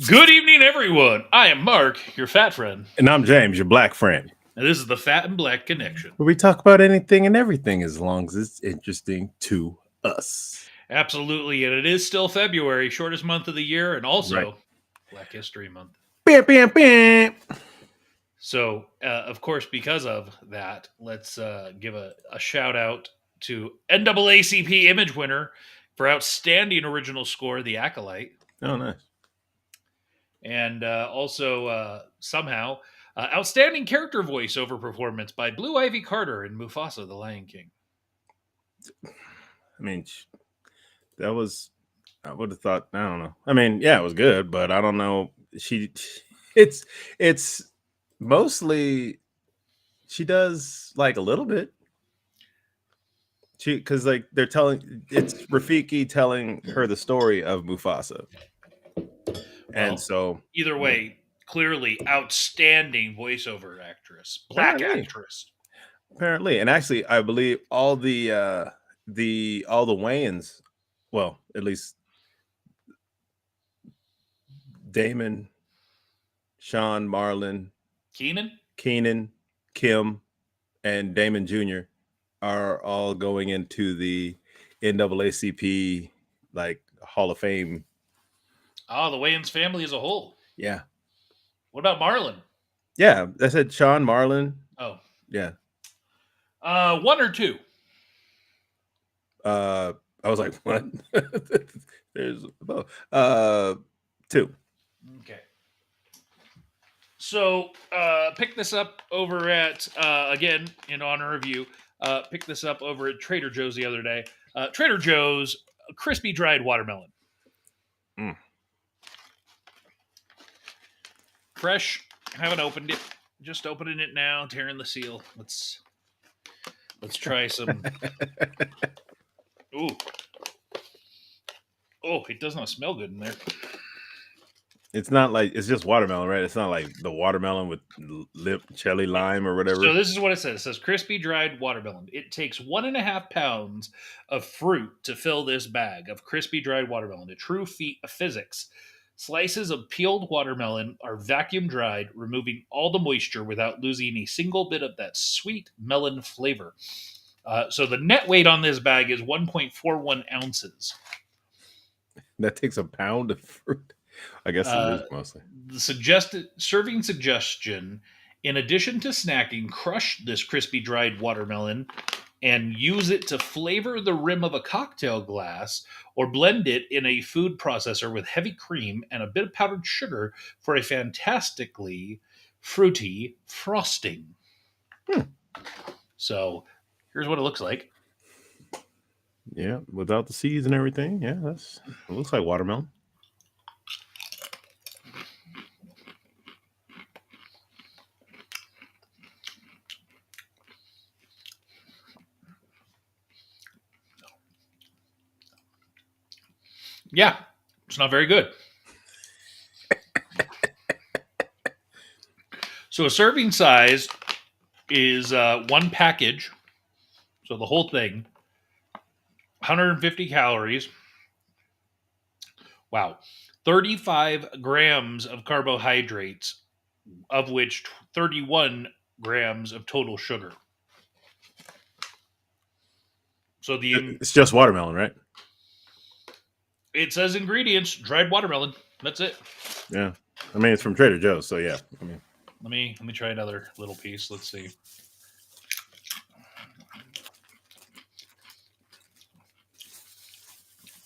Good evening, everyone. I am Mark, your fat friend, And I'm James, your black friend. and this is the Fat and Black Connection. Where we talk about anything and everything as long as it's interesting to us. Absolutely, and it is still February, shortest month of the year, and Right. also Black History Month. Bam, bam, bam. So, of course, because of that, let's give a shout out to NAACP Image winner for outstanding original score, The Acolyte, Oh, nice. and also somehow outstanding character voiceover performance by Blue Ivy Carter in Mufasa, the Lion King. I mean, that was, I would have thought, I don't know. I mean, yeah, it was good, but I don't know. It's, it's mostly, she does like a little bit. Because like it's Rafiki telling her the story of Mufasa. And Well, so, either way, clearly outstanding voiceover actress, black apparently, actress. Apparently, and actually, I believe all the Wayans, well, at least Damon, Sean, Marlon, Keenan? Keenan, Kim, and Damon Jr. are all going into the NAACP like Hall of Fame. Oh, the Wayans family as a whole. Yeah, What about Marlon? yeah. I said Sean, Marlon. Oh, Yeah. one or two. Uh, I was like, what? There's two. Okay. So, pick this up over at, again, in honor of you, pick this up over at Trader Joe's the other day. Trader Joe's crispy dried watermelon. Mm. Fresh. Haven't opened it. Just opening it now, tearing the seal. Let's try some. Ooh. Oh, it does not smell good in there. It's not like it's just watermelon, right? It's not like the watermelon with lip cherry lime or whatever. So this is what it says. It says crispy dried watermelon. It takes 1.5 pounds of fruit to fill this bag of crispy dried watermelon. A true feat of physics. Slices of peeled watermelon are vacuum dried, removing all the moisture without losing a single bit of that sweet melon flavor. So the net weight on this bag is 1.41 ounces. That takes a pound of fruit. I guess it is mostly. The suggested serving suggestion: in addition to snacking, crush this crispy dried watermelon and use it to flavor the rim of a cocktail glass or blend it in a food processor with heavy cream and a bit of powdered sugar for a fantastically fruity frosting. Hmm. So here's what it looks like. Yeah, without the seeds and everything. Yeah, it looks like watermelon. Yeah, it's not very good. So a serving size is one package. So the whole thing, 150 calories. Wow. 35 grams of carbohydrates, of which 31 grams of total sugar. So It's just watermelon, right? it says ingredients: dried watermelon. That's it. Yeah. I mean, it's from Trader Joe's, so yeah. I mean, Let me try another little piece. Let's see.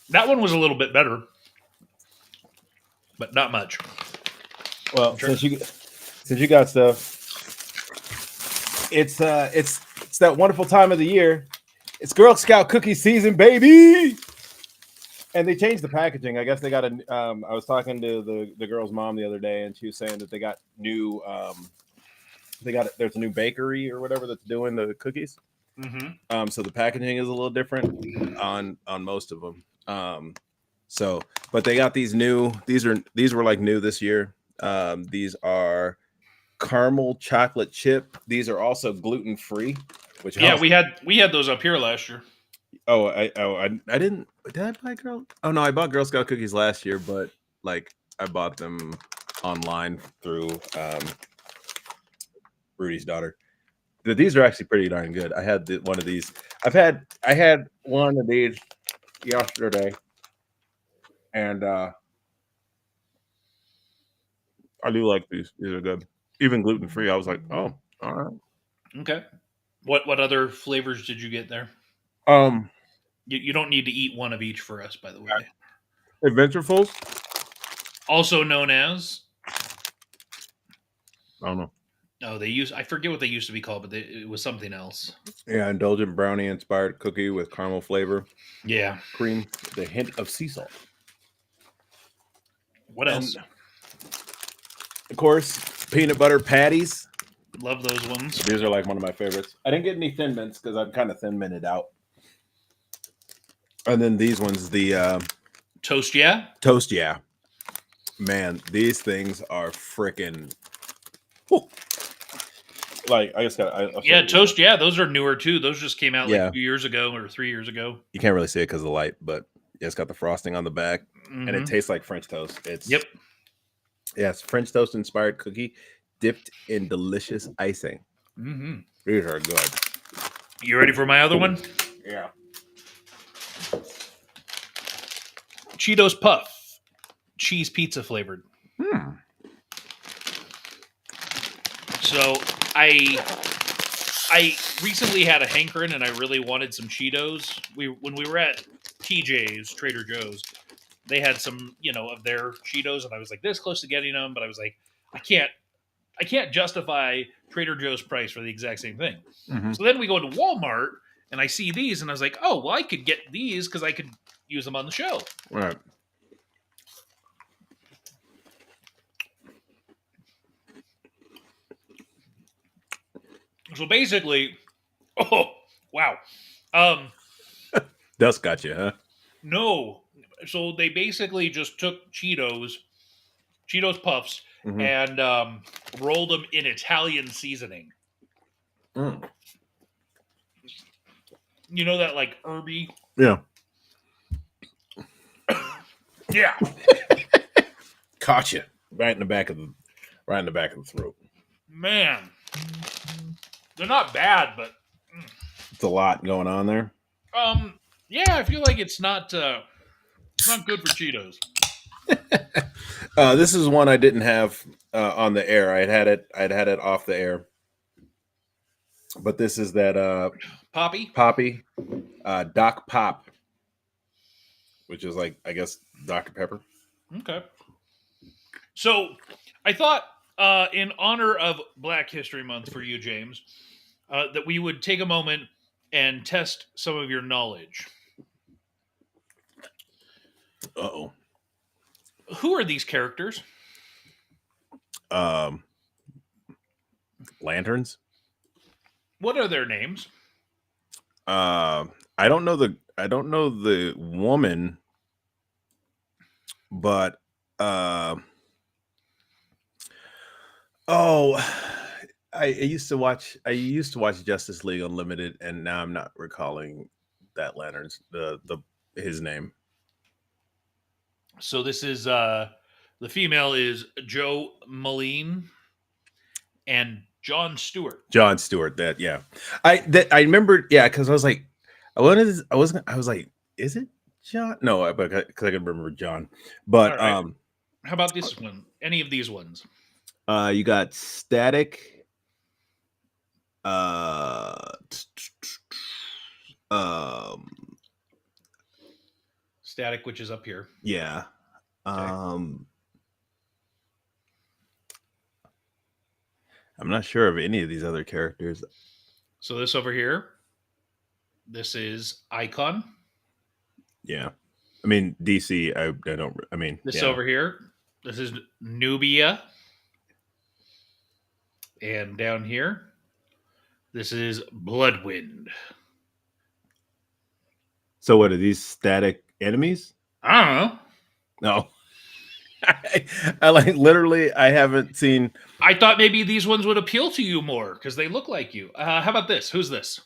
That one was a little bit better, but not much. well, since you got stuff, it's that wonderful time of the year. It's Girl Scout cookie season, baby. And they changed the packaging. I guess they got a. I was talking to the girl's mom the other day, and she was saying that they got new. There's a new bakery or whatever that's doing the cookies. Mm-hmm. So the packaging is a little different on most of them. But they got these new. These were like new this year. These are caramel chocolate chip. These are also gluten free. Which Yeah, we had those up here last year. I didn't. Did I buy Girl? Oh no, I bought Girl Scout cookies last year, but like I bought them online through Rudy's daughter. But these are actually pretty darn good. I had one of these. I had one of these yesterday, and I do like these. These are good. Even gluten free. I was like, oh, all right. Okay. What other flavors did you get there? Um, You don't need to eat one of each for us, by the way. Adventurefuls. Also known as, I don't know. oh, I forget what they used to be called, but it was something else. Yeah, indulgent brownie inspired cookie with caramel flavor, Yeah. cream, the hint of sea salt, What else? and of course peanut butter patties. Love those ones. These are like one of my favorites. I didn't get any thin mints because I'm kind of thin minted out. And then these ones, the Toast, yeah. toast, yeah. Man, these things are freaking. Like I just got. Yeah, toast, yeah. Those are newer too. Those just came out like Yeah. 2 years ago or 3 years ago. You can't really see it because of the light, but yeah, it's got the frosting on the back, and it Mm-hmm. tastes like French toast. It's Yep. yeah, it's French toast inspired cookie dipped in delicious icing. Mm-hmm. These are good. You ready for my other one? Yeah. Cheetos Puff, cheese pizza flavored. So I recently had a hankering and I really wanted some Cheetos. When we were at TJ's, Trader Joe's, they had some, of their Cheetos, and I was like this close to getting them, but I was like, I can't justify Trader Joe's price for the exact same thing. Mm-hmm. So then we go to Walmart and I see these and I was like, oh, well, I could get these because I could use them on the show. All right. So basically, oh wow, Dust got you, huh? no. So they basically just took Cheetos Puffs, Mm-hmm. and rolled them in Italian seasoning. Mm. You know that like herby. Yeah. Yeah. Caught you right in the back of the throat. Man, they're not bad, but It's a lot going on there. yeah, I feel like it's not good for Cheetos. This is one I didn't have on the air. I'd had it off the air. But this is that Poppy Doc Pop, which is like I guess Dr. Pepper. Okay. So I thought in honor of Black History Month for you, James, that we would take a moment and test some of your knowledge. Uh-oh. Who are these characters? Lanterns. What are their names? I don't know the woman, but I used to watch Justice League Unlimited, and now I'm not recalling that Lantern's his name. So this is the female is Joe Moline and John Stewart. John Stewart. That yeah, I remembered. Yeah, because I was like, I was like, is it John? No, because I can remember John. But right. How about this one? Any of these ones? You got Static. Static, which is up here. Yeah. Okay. I'm not sure of any of these other characters. So this over here, this is Icon. Yeah. I mean, DC, I don't, I mean. This yeah. over here, this is Nubia. And down here, this is Bloodwind. So what are these static enemies? I don't know. No. I like literally I haven't seen. I thought maybe these ones would appeal to you more because they look like you. How about this? Who's this?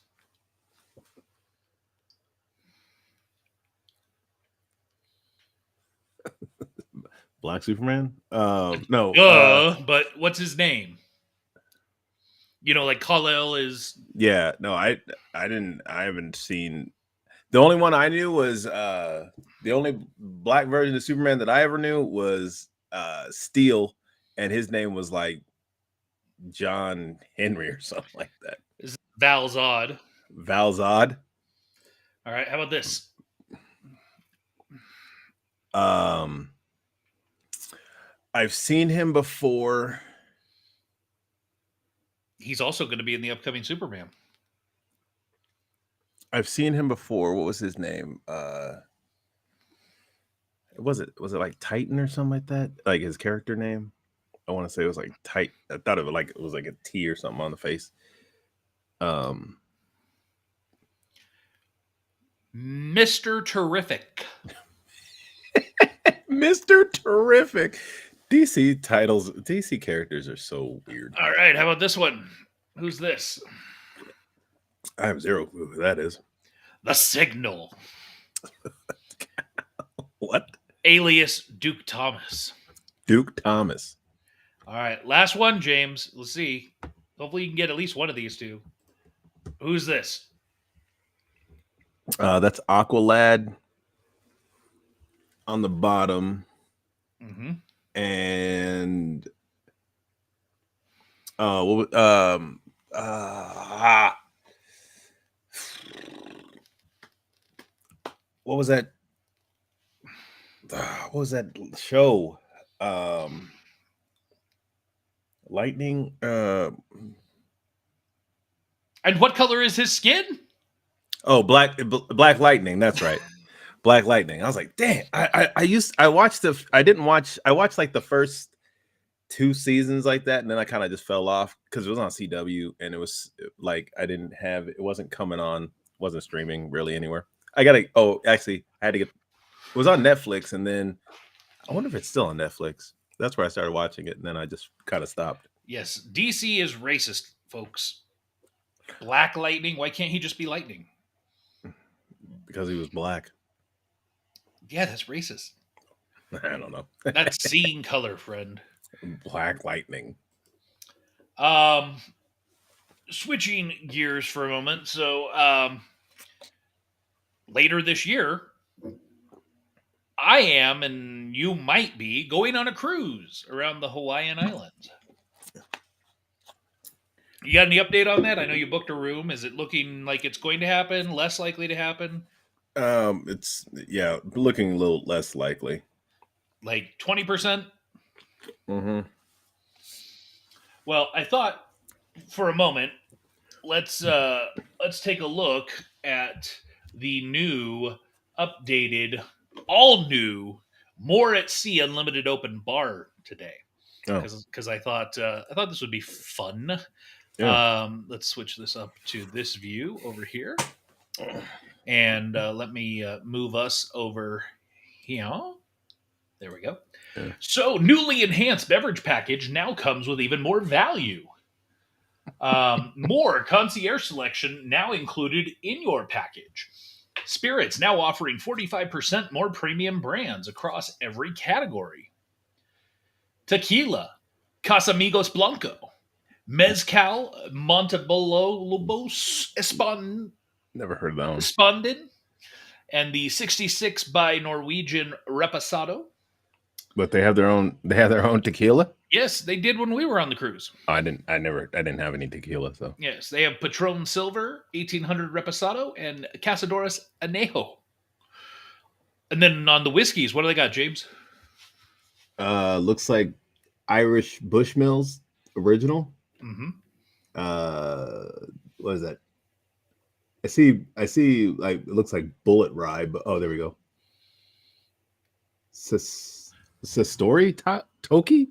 Black Superman. No. But what's his name? You know, like Kal-El is. Yeah. No. I didn't. I haven't seen. The only one I knew was the only black version of Superman that I ever knew was Steel, and his name was like John Henry or something like that. Is Val Zod. Val Zod. All right, how about this? I've seen him before. He's also going to be in the upcoming Superman. I've seen him before. What was his name? Was it like Titan or something like that? Like his character name? I want to say it was like Titan. I thought it was like a T or something on the face. Mr. Terrific. Mr. Terrific. DC characters are so weird. All right, how about this one? Who's this? I have zero clue who that is. The Signal. What? Alias Duke Thomas. Duke Thomas. All right, last one, James. Let's see. Hopefully you can get at least one of these two. Who's this? That's Aqualad on the bottom. Mm-hmm. And what was that? What was that show? Lightning. And what color is his skin? Oh, Black Lightning. That's right. Black Lightning. I was like, damn. I watched like the first 2 seasons like that, and then I kind of just fell off because it was on CW, and it was like it wasn't coming on, wasn't streaming really anywhere. I had to get. It was on Netflix, and then I wonder if it's still on Netflix. That's where I started watching it, and then I just kind of stopped. Yes, DC is racist, folks. Black Lightning. Why can't he just be Lightning? Because he was black. Yeah, that's racist. I don't know. That's seeing color, friend. Black Lightning. Switching gears for a moment. So, later this year, I am, and you might be, going on a cruise around the Hawaiian Islands. You got any update on that? I know you booked a room. Is it looking like it's going to happen? Less likely to happen? It's looking a little less likely. Like 20%? Mm-hmm. Well, I thought for a moment, let's take a look at the new, updated, all new, more at sea unlimited open bar today. Because I thought this would be fun. Yeah. Let's switch this up to this view over here, and let me move us over here. There we go. Yeah. So, newly enhanced beverage package now comes with even more value. More concierge selection now included in your package. Spirits now offering 45% more premium brands across every category. Tequila, Casamigos Blanco, Mezcal, Montebello Lobos Never heard of that one. Spondin, and the 66 by Norwegian Reposado. But they have their own tequila? Yes, they did when we were on the cruise. I didn't have any tequila, so. Yes, they have Patron Silver, 1800 Reposado, and Casadores Anejo. And then on the whiskeys, what do they got, James? Looks like Irish Bushmills original. Mm-hmm. What is that? I see like it looks like Bullet Rye, but there we go. Sastori Toki?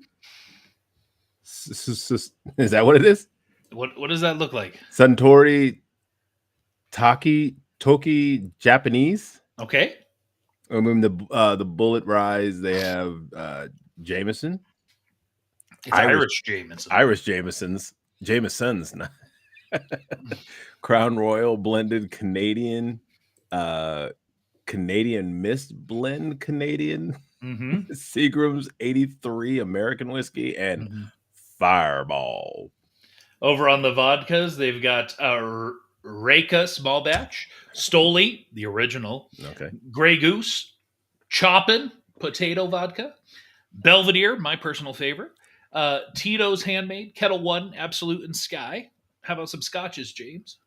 Is that what it is? What does that look like? Suntory Toki Japanese. Okay. I mean the Bullet Ryes, they have Jameson. It's Irish Jameson. Irish Jamesons. Jamesons. Crown Royal blended Canadian Canadian Mist blend Canadian. Mm-hmm. Seagram's 83 American whiskey, and Mm-hmm. Fireball. Over on the vodkas, they've got Reka small batch, Stoli, the original, Okay. Grey Goose, Choppin' potato vodka, Belvedere, my personal favorite, Tito's handmade, Kettle One, Absolute, and Sky. How about some scotches, James?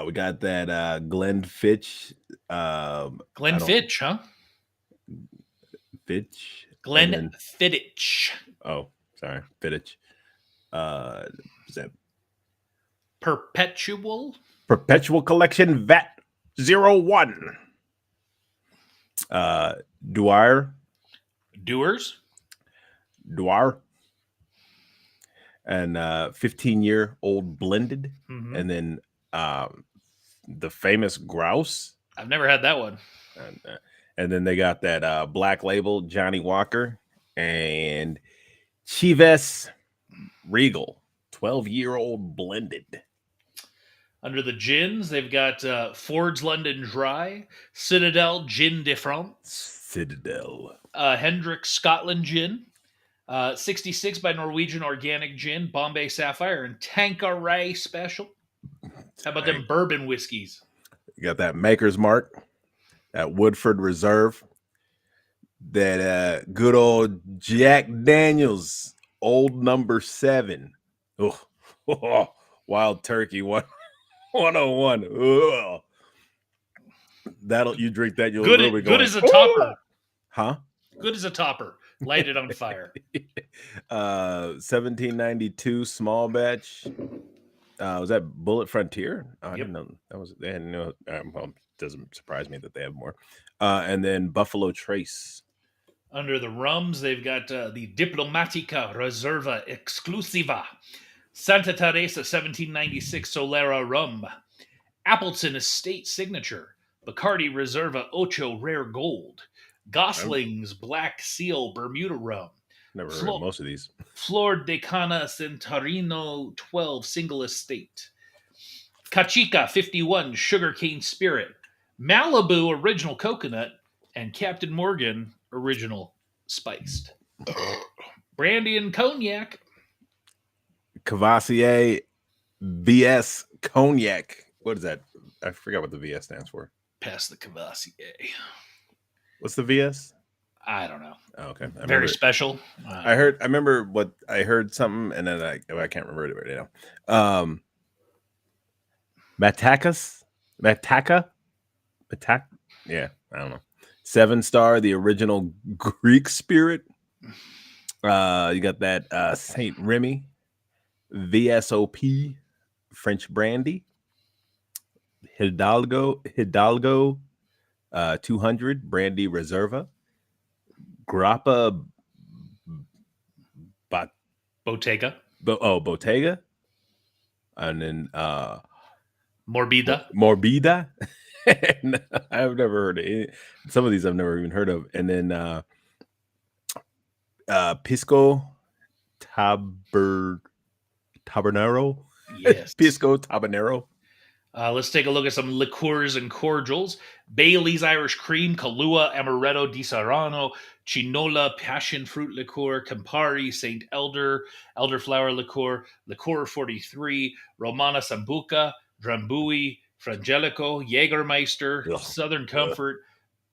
We got that Glenfiddich. I don't Glenfiddich, huh? Fitch, and then Glenfiddich. oh, sorry, Fiddich. Is that Perpetual. Perpetual Collection VAT 01? Uh, Dwyer, Doers. Dwyer, and 15-year-old blended, Mm-hmm. and then the famous grouse, I've never had that one. and, uh, and then they got that black label Johnny Walker and Chivas Regal 12-year-old blended. Under the gins, they've got Ford's London Dry, Citadel Gin de France, Citadel. Hendrick's Scotland Gin, 66 by Norwegian Organic Gin, Bombay Sapphire, and Tanqueray Special. How about them bourbon whiskeys? You got that Maker's Mark, that Woodford Reserve, that good old Jack Daniels Old Number 7. Oh, Wild Turkey 101. Ugh. That'll you drink that, you'll Good, really be good going, as a topper. huh? Good as a topper. Light it on fire. 1792 small batch. Was that Bullet Frontier? Oh, I Yep. didn't know that was. They hadn't know. Well, doesn't surprise me that they have more. And then Buffalo Trace. Under the rums, they've got the Diplomatica Reserva Exclusiva, Santa Teresa 1796 Solera Rum, Appleton Estate Signature, Bacardi Reserva Ocho Rare Gold, Gosling's Black Seal Bermuda Rum, Never heard of Flo- most of these. Flor de Cana Centarino 12 Single Estate, Cachica 51 Sugarcane Spirit, Malibu Original Coconut, and Captain Morgan Original Spiced. Brandy and Cognac. Cavassier VS Cognac. What is that? I forgot what the VS stands for. Pass the Cavassier. What's the VS? I don't know. Oh, okay. Very special. I remember what I heard something, and then I can't remember it right now. Mataka. Yeah, I don't know. 7-star, the original Greek Spirit. You got that Saint Remy VSOP French brandy. Hidalgo 200 brandy Reserva. Grappa Bottega. Bottega. And then Morbida. Morbida. I've never heard of it. Some of these I've never even heard of. And then Pisco Tabernero. Yes. Pisco Tabanero. Let's take a look at some liqueurs and cordials. Bailey's Irish Cream, Kahlua, Amaretto di Serrano, Chinola, Passion Fruit Liqueur, Campari, St. Elderflower Liqueur, Liqueur 43, Romana Sambuca, Drambuie, Frangelico, Jägermeister, Ugh. Southern Comfort,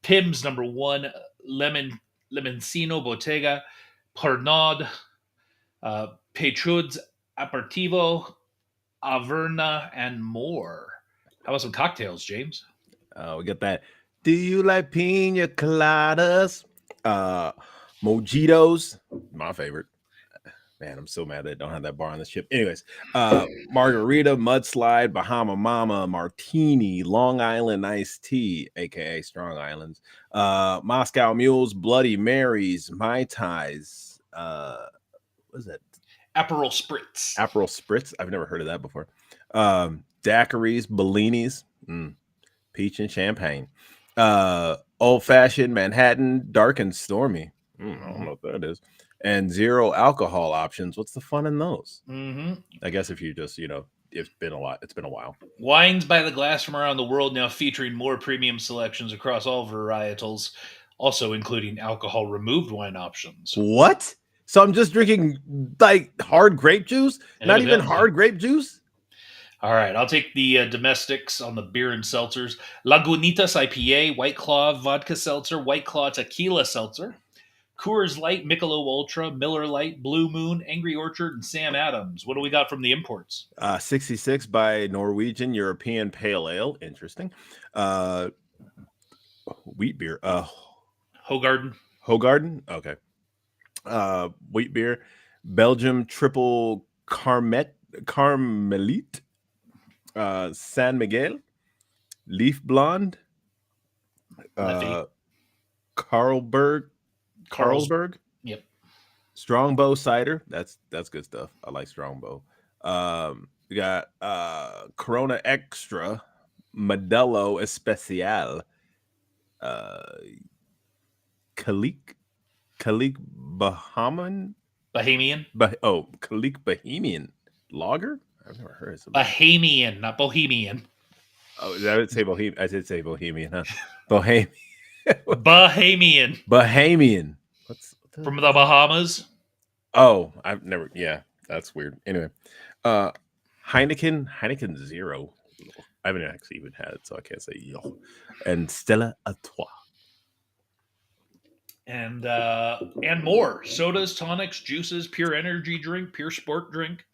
Pim's number 1, Lemoncino Bottega, Pernod, Petrud's Aperitivo, Averna, and more. How about some cocktails, James? We got that. Do you like pina coladas? Mojitos, my favorite. Man, I'm so mad they don't have that bar on the ship. Anyways, margarita, mudslide, Bahama Mama, martini, Long Island iced tea, aka Strong Islands, Moscow Mules, Bloody Marys, Mai Tais. What is that? Aperol Spritz. Aperol Spritz. I've never heard of that before. Daiquiris, Bellinis, peach and champagne. Old fashioned Manhattan, dark and stormy. I don't know what that is. And 0 alcohol options. What's the fun in those? Mm-hmm. I guess if you just, it's been a while. Wines by the glass from around the world now featuring more premium selections across all varietals. also including alcohol removed wine options. What? So I'm just drinking like hard grape juice? Not even Evidently. hard grape juice? All right, I'll take the domestics on the beer and seltzers. Lagunitas IPA, White Claw vodka seltzer, White Claw tequila seltzer, Coors Light, Michelob Ultra, Miller Lite, Blue Moon, Angry Orchard, and Sam Adams. What do we got from the imports? 66 by Norwegian European Pale Ale. Interesting. Uh, wheat beer. Hogarden, Hogarden. Okay. Wheat beer. Belgium Triple Carmelite. San Miguel. Leaf Blonde. Leffy, Carlsberg. Carl's. Carlsberg. Yep. Strongbow cider. That's good stuff. I like Strongbow. We got Corona Extra, Modelo Especial, uh, Kalik Bahamian, Bahamian. Kalik Bahamian Lager. I've never heard of something. Bahamian, not Bohemian. Oh, I would say Bohemian. I did say Bohemian, huh? Bohemian. Bahamian. Bahamian. What's From the Bahamas. Oh, I've never. Yeah, that's weird. Anyway, Heineken Zero. I haven't actually even had it, so I can't say yo. And Stella Artois. And more sodas, tonics, juices, pure energy drink, pure sport drink.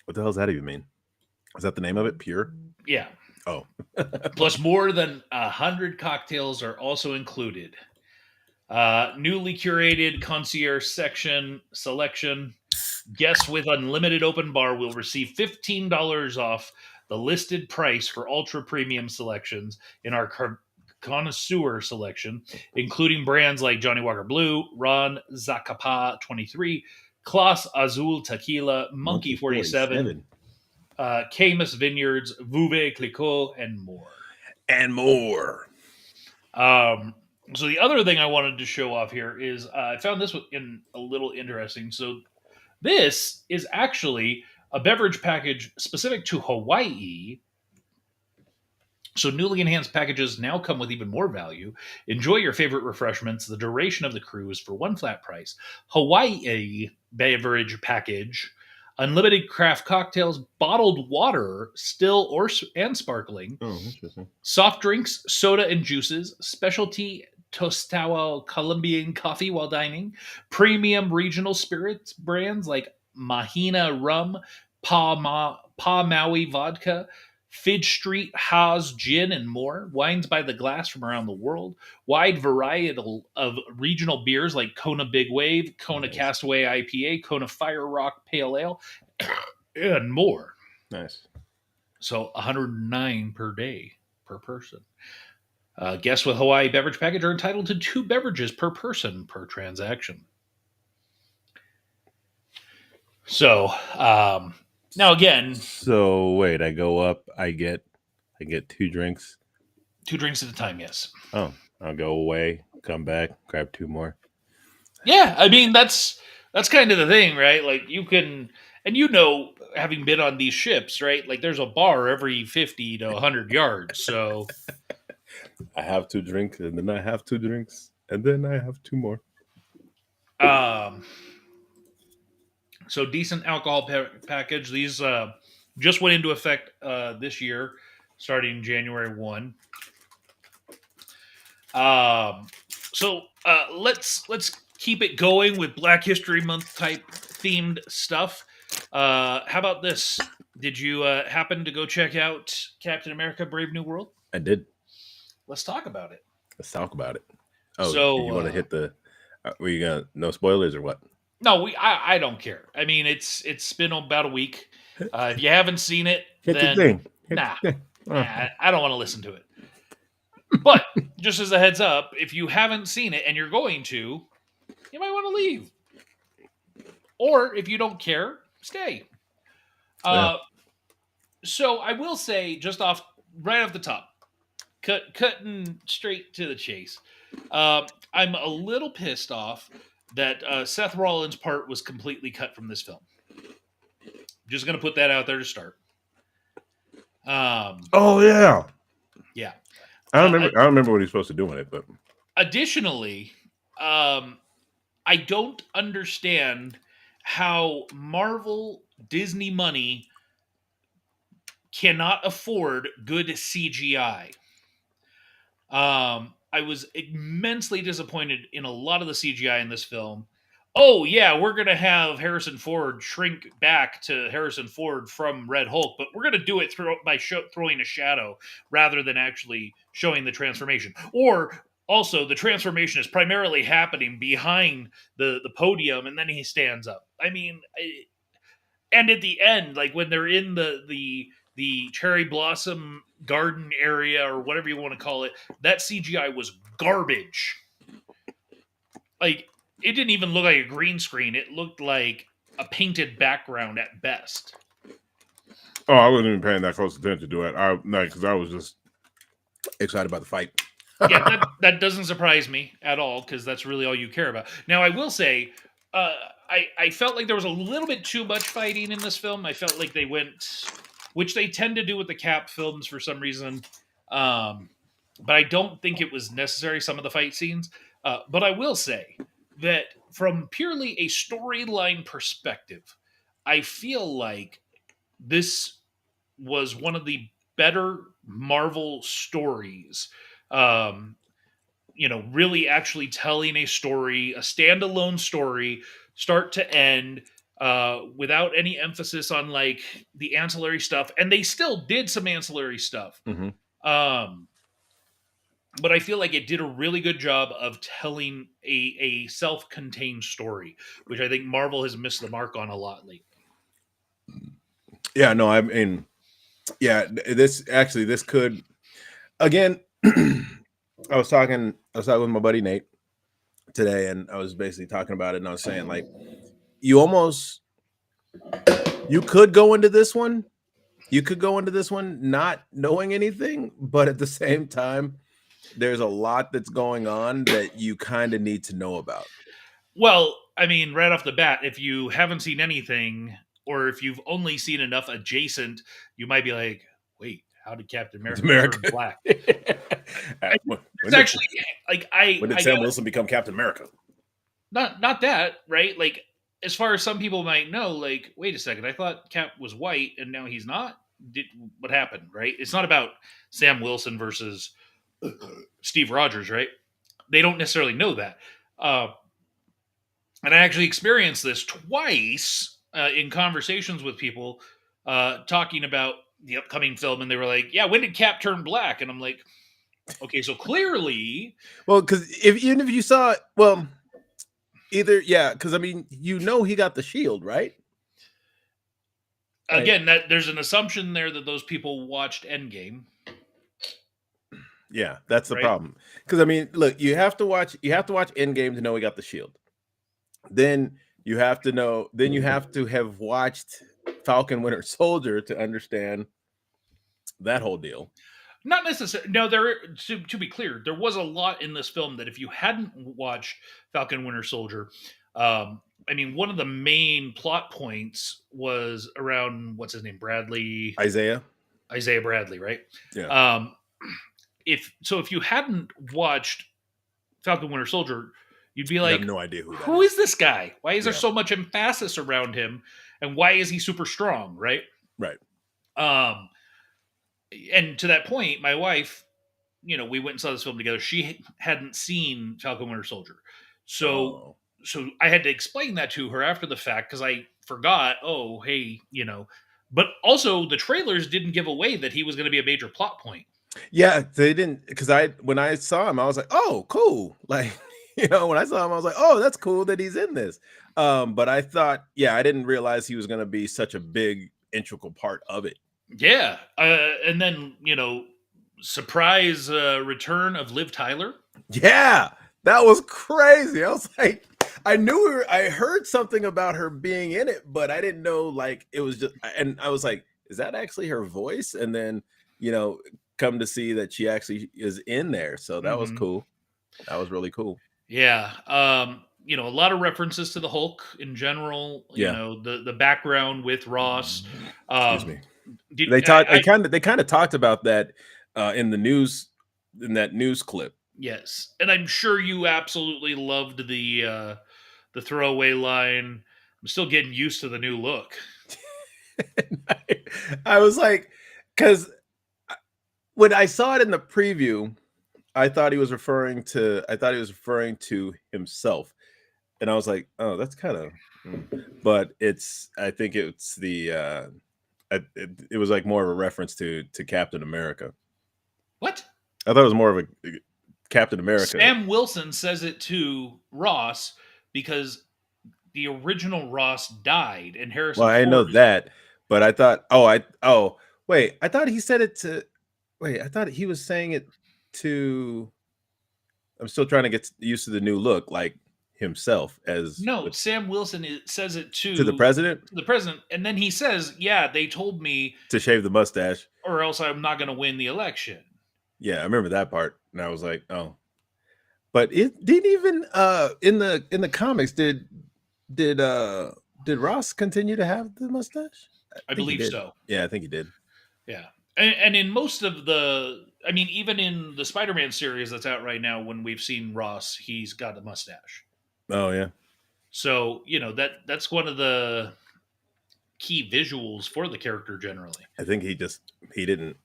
What the hell does that even mean? Is that the name of it? Pure? Yeah. Oh, Plus, more than 100 cocktails are also included. Newly curated concierge section selection. Guests with unlimited open bar will receive $15 off the listed price for ultra premium selections in our connoisseur selection, including brands like Johnny Walker Blue, Ron Zacapa 23, Class Azul Tequila, Monkey 47, Camus Vineyards, Vouvet Clicquot, and more. And more. So the other thing I wanted to show off here is I found this in a little interesting. So this is actually a beverage package specific to Hawaii. So newly enhanced packages now come with even more value. Enjoy your favorite refreshments. The duration of the cruise for one flat price. Hawaii beverage package. Unlimited craft cocktails, bottled water, still or and sparkling. Oh, interesting. Soft drinks, soda and juices, specialty Tostao Colombian coffee while dining, premium regional spirits brands like Mahina Rum, Pa Maui Vodka, Fidge Street Haas Gin, and more. Wines by the glass from around the world. Wide variety of regional beers like Kona Big Wave, Kona Nice. Castaway IPA, Kona Fire Rock Pale Ale, and more. Nice. So 109 per day per person. Guests with Hawaii beverage package are entitled to 2 beverages per person per transaction. So now again, So wait, I go up, I get 2 drinks. 2 drinks at a time. Yes. Oh, I'll go away, come back, grab 2 more. Yeah, I mean that's kind of the thing, right? Like you can, and having been on these ships, right? Like there's a bar every 50 to 100 yards. So I have 2 drinks, and then I have 2 drinks, and then I have 2 more. So decent alcohol package. These just went into effect this year, starting January 1. So let's keep it going with Black History Month type themed stuff. How about this? Did you happen to go check out Captain America: Brave New World? I did. Let's talk about it. Let's talk about it. Oh, So you want to hit the? Were you gonna no spoilers or what? No, I don't care. I mean, it's been about a week. If you haven't seen it, then nah, I don't want to listen to it. But just as a heads up, if you haven't seen it and you're going to, you might want to leave. Or if you don't care, stay. Yeah. So I will say, just right off the top, cutting straight to the chase, I'm a little pissed off that Seth Rollins' part was completely cut from this film. Just going to put that out there to start. Oh yeah. Yeah. I don't remember what he's supposed to do in it, but Additionally, I don't understand how Marvel Disney money cannot afford good CGI. I was immensely disappointed in a lot of the CGI in this film. Oh yeah, we're gonna have Harrison Ford shrink back to Harrison Ford from Red Hulk, but we're gonna do it by throwing a shadow rather than actually showing the transformation. Or also, the transformation is primarily happening behind the podium, and then he stands up. I mean, and at the end, like when they're in the cherry blossom garden area or whatever you want to call it, that CGI was garbage. Like it didn't even look like a green screen. It looked like a painted background at best. Oh, I wasn't even paying that close attention to it. Because I was just excited about the fight. Yeah, that doesn't surprise me at all because that's really all you care about. Now, I will say, I felt like there was a little bit too much fighting in this film. I felt like they went, which they tend to do with the Cap films for some reason, but I don't think it was necessary. Some of the fight scenes, but I will say that from purely a storyline perspective, I feel like this was one of the better Marvel stories. Um, really actually telling a story, a standalone story, start to end, without any emphasis on like the ancillary stuff. And they still did some ancillary stuff. Mm-hmm. Um, but I feel like it did a really good job of telling a self contained story, which I think Marvel has missed the mark on a lot lately. Yeah, no, I mean, yeah, this could again. I was talking with my buddy Nate today, and I was basically talking about it, and I was saying like, you could go into this one, not knowing anything, but at the same time, there's a lot that's going on that you kind of need to know about. Well, I mean, right off the bat, if you haven't seen anything, or if you've only seen enough adjacent, you might be like, "Wait, how did Captain America turn America. black?" when, It's actually like when did I Sam got Wilson become Captain America? not that right. Like as far as some people might know, like wait a second, I thought Cap was white and now he's not. Did what happened? Right? It's not about Sam Wilson versus Steve Rogers, right? They don't necessarily know that. And I actually experienced this twice in conversations with people talking about the upcoming film, and they were like, "Yeah, when did Cap turn black?" And I'm like, "Okay, so clearly, Well, because even if you saw it, well, because I mean, he got the shield, right? again, that there's an assumption there that those people watched Endgame." Yeah, that's the right? problem. Because I mean, look, you have to watch Endgame to know he got the shield. Then you have to have watched Falcon Winter Soldier to understand that whole deal. Not necessarily. No, to be clear, there was a lot in this film that if you hadn't watched Falcon Winter Soldier, I mean, one of the main plot points was around what's his name, Isaiah Bradley, right? Yeah. If you hadn't watched Falcon Winter Soldier, you'd be I like, have no idea who is this guy? Why is there Yeah. so much emphasis around him, and why is he super strong? Right. Right. And to that point, my wife, we went and saw this film together. She hadn't seen Falcon Winter Soldier, so I had to explain that to her after the fact because I forgot. Oh, hey, but also the trailers didn't give away that he was going to be a major plot point. Yeah, they didn't, because when I saw him, I was like, oh, cool. Like, when I saw him, I was like, oh, that's cool that he's in this. But I thought, I didn't realize he was going to be such a big integral part of it. Yeah, and then surprise return of Liv Tyler. Yeah, that was crazy. I was like, I knew her. I heard something about her being in it, but I didn't know like it was just. And I was like, is that actually her voice? And then come to see that she actually is in there. So that was cool. That was really cool. Yeah. A lot of references to the Hulk in general. The background with Ross. Excuse me. They kind of talked about that in the news, in that news clip. Yes, and I'm sure you absolutely loved the throwaway line. I'm still getting used to the new look. I was like, because when I saw it in the preview, I thought he was referring to himself, and I was like, oh, that's kind of, but I think it's it was like more of a reference to Captain America. What? I thought it was more of a Captain America. Sam Wilson says it to Ross because the original Ross died, and Well, Harrison I know Ford is. that, but I thought, wait, I thought he said it to, wait, I thought he was saying it to. I'm still trying to get used to the new look, like himself as No, Sam Wilson says it to the president to the president, and then he says, "Yeah, they told me, to shave the mustache. or else I'm not going to win the election." Yeah, I remember that part, and I was like, oh, but it didn't even in the comics did Ross continue to have the mustache? I I think he believe did. so. Yeah, I think he did. Yeah, and in most of I mean, even in the Spider-Man series that's out right now, when we've seen Ross, he's got a mustache. Oh yeah, So that's one of the key visuals for the character generally. I think he didn't.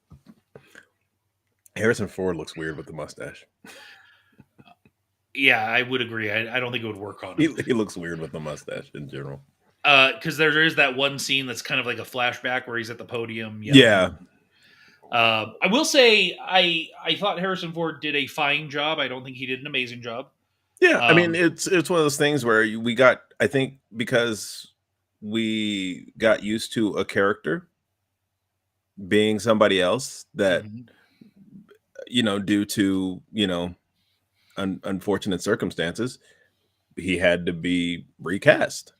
Harrison Ford looks weird with the mustache. Yeah, I would agree. I don't think it would work on He, him he looks weird with the mustache in general. because there is that one scene that's kind of like a flashback where he's at the podium Yeah, yelling. I will say I thought Harrison Ford did a fine job. I don't think he did an amazing job. yeah. I mean, Um, it's one of those things where we got. I think because we got used to a character being somebody else that mhm. due to unfortunate circumstances, he had to be recast,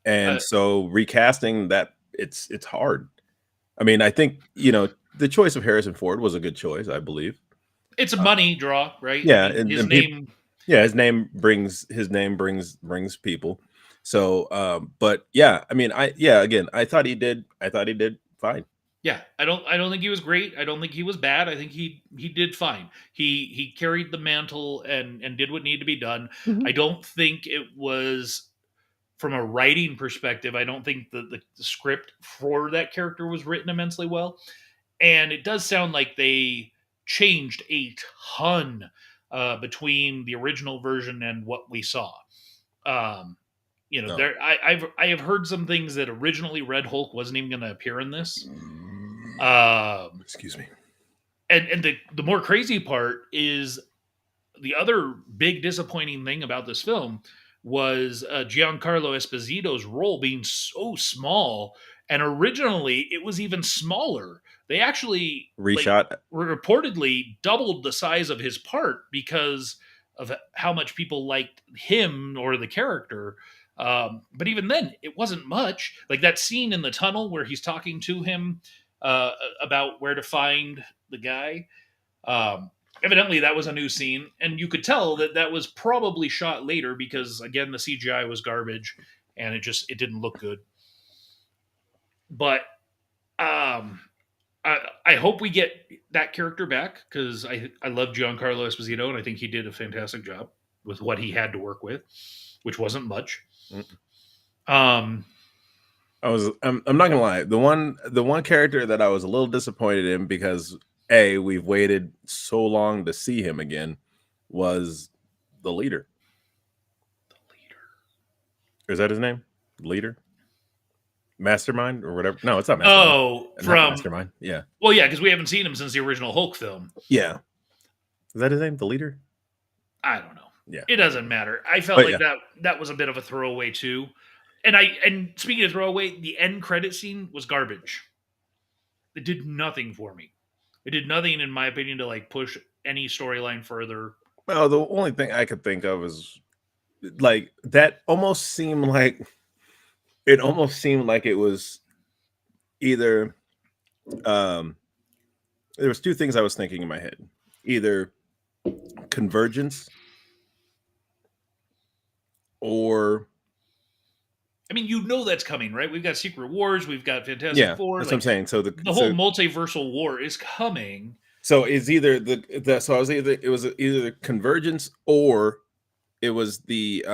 uh, and so recasting that it's hard. I mean, I think the choice of Harrison Ford was a good choice, I believe. it's a Uh, money draw, right? I yeah, mean, his and people, name. yeah, his name brings people. So, but yeah, I mean, again, I thought he did fine. Yeah, I don't think he was great. I don't think he was bad. I think he did fine. He carried the mantle and did what needed to be done. I Mhm. don't think it was from a writing perspective. I don't think the script for that character was written immensely well. And it does sound like they changed a ton between the original version and what we saw. Um, No. there I have heard some things that originally Red Hulk wasn't even going to appear in this. Um, Excuse me. and the more crazy part is the other big disappointing thing about this film was Giancarlo Esposito's role being so small, and originally it was even smaller. They actually Reshot. reportedly doubled the size of his part because of how much people liked him or the character. But even then, it wasn't much. Like that scene in the tunnel where he's talking to him about where to find the guy. Um, Evidently, that was a new scene, and you could tell that that was probably shot later because again, the CGI was garbage, and it didn't look good. But um, I hope we get that character back because I love Giancarlo Esposito, and I think he did a fantastic job with what he had to work with, which wasn't much. Mm. Um, I'm not gonna lie. The one character that I was a little disappointed in because we've waited so long to see him again was the leader. Is that his name? Leader? Mastermind or whatever? No, it's not Mastermind. oh, Not from Mastermind. Yeah. well, yeah, because we haven't seen him since the original Hulk film. Yeah. Is that his name? The leader? I don't know. Yeah. It doesn't matter. I felt But like yeah. that was a bit of a throwaway too. And speaking of throwaway, the end credit scene was garbage. It did nothing for me. It did nothing, in my opinion, to like push any storyline further. Well, the only thing I could think of is like that almost seemed like it was either um there was two things I was thinking in my head. Either convergence or I mean, that's coming, right? We've got Secret Wars, we've got Fantastic yeah, Four, that's what I'm like saying. So the whole multiversal war is coming. So it's either so I was either it was either Convergence or it was the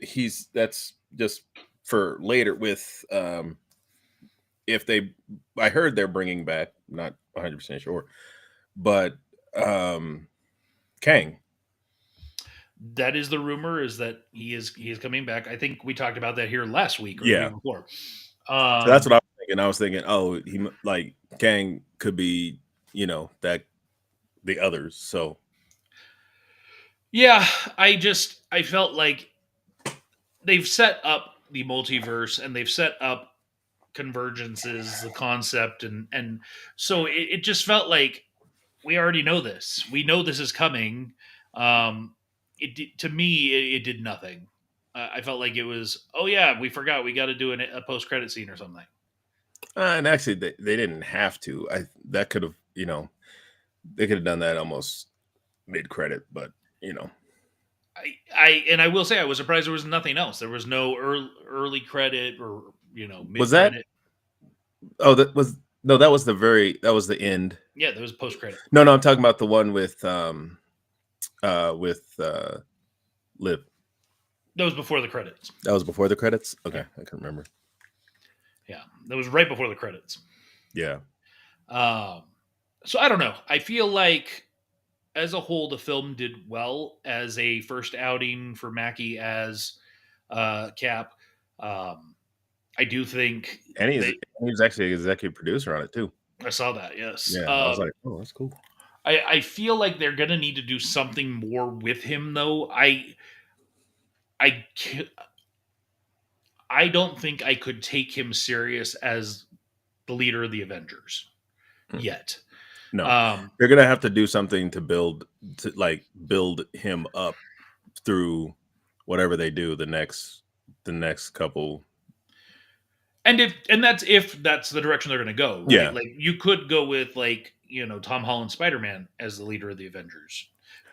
he's that's just for later with if they I heard they're bringing back, not 100% sure, but um Kang. That is the rumor, is that he is coming back. I think we talked about that here last week or the Yeah. week before. So that's what I was thinking. I was thinking, oh, he like Kang could be, that the others. So Yeah, I felt like they've set up the multiverse and they've set up convergences, the concept, and so it just felt like we already know this. We know this is coming. To me, it did nothing. I felt like it was, oh yeah, we forgot we got to do a post credit scene or something. and actually they didn't have to. I that could have, they could have done that almost mid credit, but I will say I was surprised there was nothing else. There was no early credit or mid was that credit. oh that was no that was the end. Yeah, there was post credit. No, I'm talking about the one with Liv. That was before the credits. That was before the credits? Okay, Yeah. I can remember. Yeah, that was right before the credits. Yeah. So I don't know. I feel like as a whole, the film did well as a first outing for Mackie as Cap. I do think And they. he's actually an executive producer on it too. I saw that. Yes. Yeah. I was like, oh, that's cool. I feel like they're gonna need to do something more with him, though. I ca- I don't think I could take him serious as the leader of the Avengers Hmm. yet. No. They're gonna have to do something to build him up through whatever they do the next couple. And if that's the direction they're going to go, right? Yeah. Like you could go with Tom Holland Spider Man as the leader of the Avengers.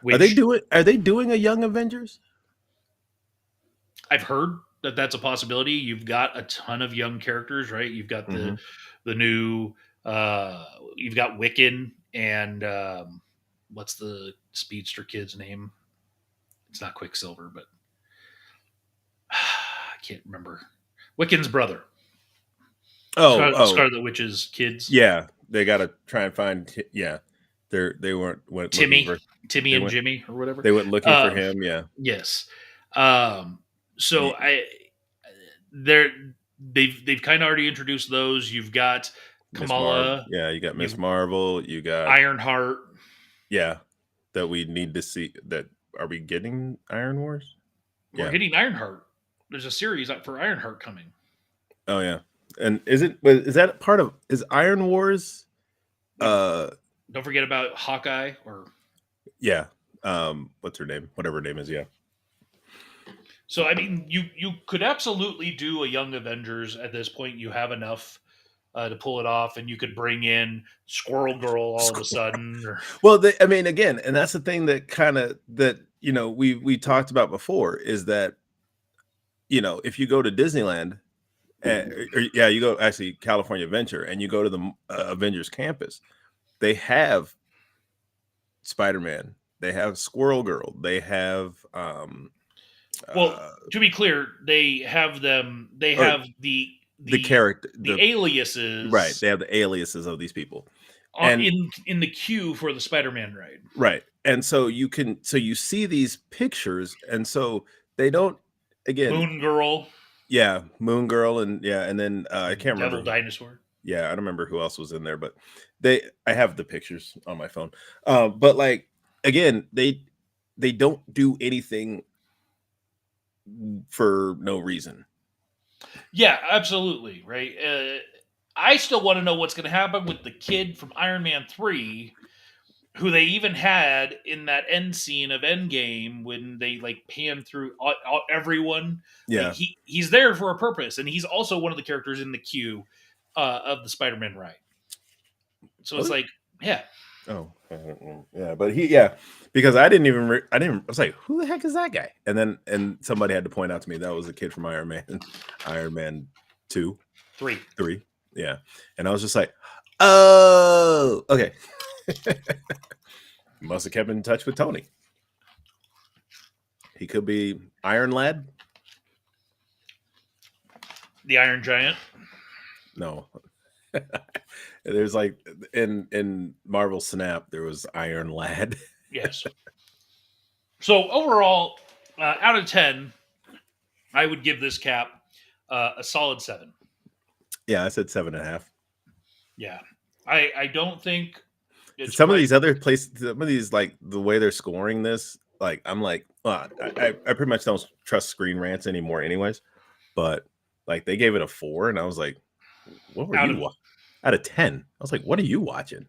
Are they doing a Young Avengers? I've heard that that's a possibility. You've got a ton of young characters, right? You've got the new you've got Wiccan and what's the speedster kid's name? It's not Quicksilver, but I can't remember. Wiccan's brother. Scarlet Witch's kids. Yeah, they got to try and find. Yeah, they weren't Timmy and Jimmy or whatever. They went looking for him. Yeah. Yes. So they've kind of already introduced those. You've got Kamala. Yeah, you got Miss Marvel. You got Ironheart. Yeah, that we need to see. That are we getting Iron Wars? We're getting Ironheart. There's a series for Ironheart coming. Oh yeah. And is that part of Iron Wars? Don't forget about Hawkeye yeah. What's her name? Whatever her name is, yeah. So I mean, you could absolutely do a Young Avengers at this point. You have enough to pull it off, and you could bring in Squirrel Girl all of a sudden. Well, I mean, again, and that's the thing that we talked about before is that if you go to Disneyland. You go actually California Adventure, and you go to the Avengers campus. They have Spider-Man. They have Squirrel Girl. They have. Well, to be clear, they have them. They have the character, the aliases. Right. They have the aliases of these people, in the queue for the Spider-Man ride. Right, and so you see these pictures, and so they don't again. Moon Girl. Yeah, Moon Girl, and then I can't remember. Devil Dinosaur. Yeah, I don't remember who else was in there, but I have the pictures on my phone. But like again, they don't do anything for no reason. Yeah, absolutely, right. I still want to know what's going to happen with the kid from Iron Man 3, who they even had in that end scene of Endgame when they pan through everyone. Yeah, he's there for a purpose, and he's also one of the characters in the queue of the Spider-Man ride. So it's yeah. Oh, yeah, but because I was like, who the heck is that guy? And somebody had to point out to me that was a kid from Iron Man 3. Yeah, and I was just like, oh, okay. Must have kept in touch with Tony. He could be Iron Lad. The Iron Giant. No. There's like in Marvel Snap, there was Iron Lad. Yes. So overall, out of 10, I would give this cap a solid 7. Yeah, I said 7.5. Yeah. I don't think it's Some of quite. these other places, some of these, like the way they're scoring this, like I'm like, I pretty much don't trust Screen Rants anymore, anyways. But like they gave it a 4, and I was like, what were Out you of out of 10? I was like, what are you watching?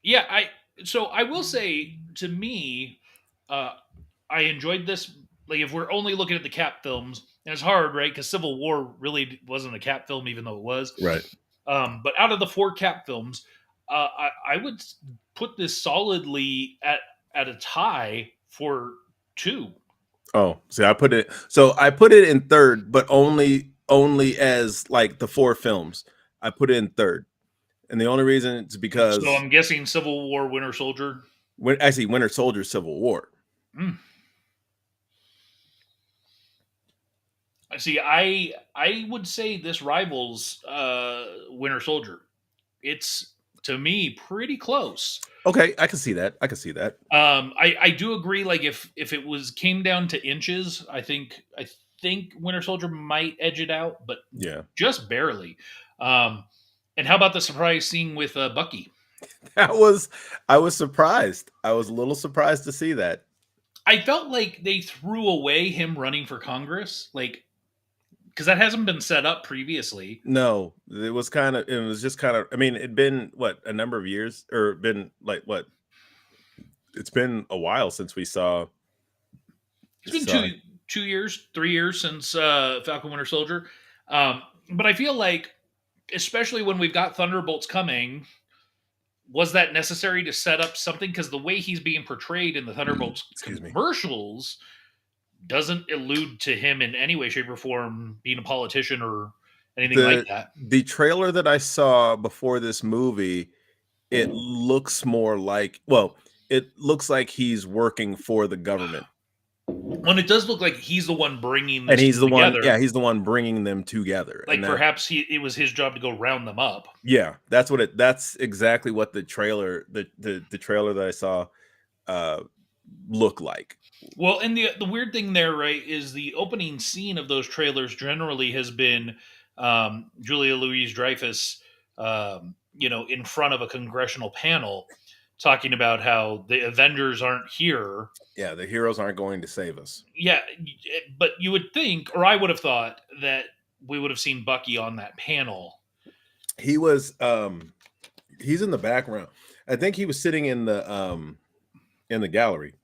Yeah, so I will say, to me, uh I enjoyed this. Like, if we're only looking at the Cap films, and it's hard, right? Because Civil War really wasn't a Cap film, even though it was. Right. But out of the 4 Cap films, I would put this solidly at a tie for 2. Oh, see, I put it in third, but only as like the 4 films. I put it in third. And the only reason it's So because I'm guessing Civil War, Winter Soldier. actually Winter Soldier, Civil War. Mm. See, I would say this rivals Winter Soldier. It's, to me, pretty close. Okay, I can see that. I can see that. I do agree. Like, if it was came down to inches, I think Winter Soldier might edge it out, but Yeah. just barely. And how about the surprise scene with Bucky? I was surprised. I was a little surprised to see that. I felt like they threw away him running for Congress, like, because that hasn't been set up previously. No, it was just kind of, I mean, it'd been what, a number of years, or been like what? It's been a while since we saw. It's been 2 years, 3 years since Falcon Winter Soldier. But I feel like, especially when we've got Thunderbolts coming, was that necessary to set up something? Because the way he's being portrayed in the Thunderbolts Excuse me. commercials doesn't allude to him in any way, shape, or form being a politician or anything like that. The trailer that I saw before this movie, it looks more like, well, it looks like he's working for the government. When it does look like he's the one bringing this And he's the one, together, yeah, he's the one bringing them together. like, And perhaps it was his job to go round them up. yeah, that's exactly what the trailer, the trailer that I saw look like. Well, and the weird thing there, right, is the opening scene of those trailers generally has been Julia Louis-Dreyfus, in front of a congressional panel, talking about how the Avengers aren't here. Yeah, the heroes aren't going to save us. Yeah, but you would think, or I would have thought, that we would have seen Bucky on that panel. He was he's in the background. I think he was sitting in the gallery.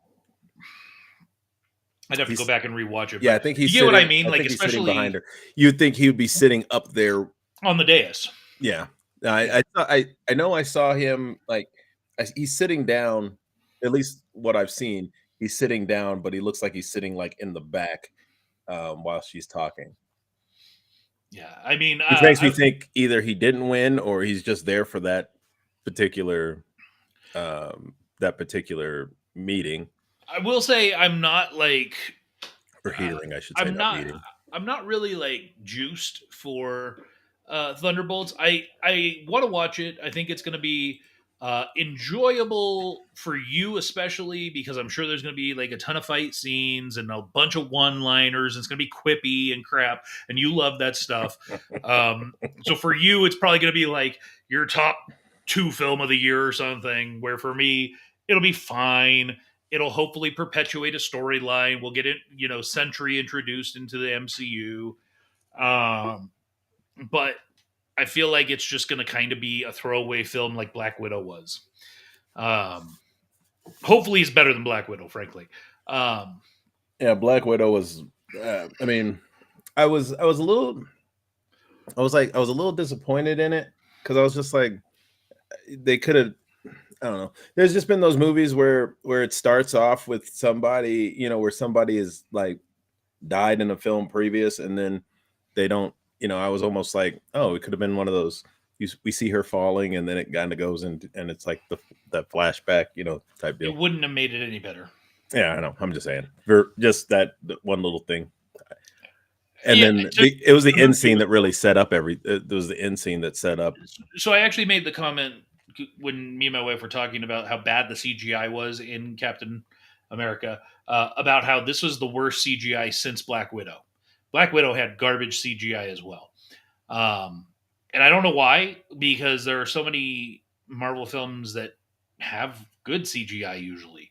I'd have to go back and rewatch it. Yeah, I think he's. You get what I mean? Like, especially behind her. You'd think he would be sitting up there on the dais. Yeah, I know I saw him, like, he's sitting down. At least what I've seen, he's sitting down, but he looks like he's sitting like in the back while she's talking. Yeah, I mean, which makes me think either he didn't win or he's just there for that particular meeting. I will say I'm not like, or hearing, I should say. I'm not really like juiced for Thunderbolts. I want to watch it. I think it's going to be enjoyable for you, especially because I'm sure there's going to be like a ton of fight scenes and a bunch of one-liners. And it's going to be quippy and crap, and you love that stuff. So for you, it's probably going to be like your top 2 film of the year or something. Where for me, it'll be fine. It'll hopefully perpetuate a storyline. We'll get it, Sentry introduced into the MCU. But I feel like it's just going to kind of be a throwaway film like Black Widow was. Hopefully it's better than Black Widow, frankly. Yeah, Black Widow was, I mean, I was a little disappointed in it, because I was just like, they could have, I don't know. There's just been those movies where it starts off with somebody, where somebody is like died in a film previous, and then they don't, I was almost like, oh, it could have been one of those we see her falling, and then it kind of goes into, and it's like that flashback, type It deal. wouldn't have made it any better. Yeah, I know. I'm just saying, just that one little thing. And Yeah, then to it was the the end movie scene was that really set up every. It was the end scene that set up. so I actually made the comment when me and my wife were talking about how bad the CGI was in Captain America, about how this was the worst CGI since Black Widow. Black Widow had garbage CGI as well. Um, and I don't know why, because there are so many Marvel films that have good CGI usually.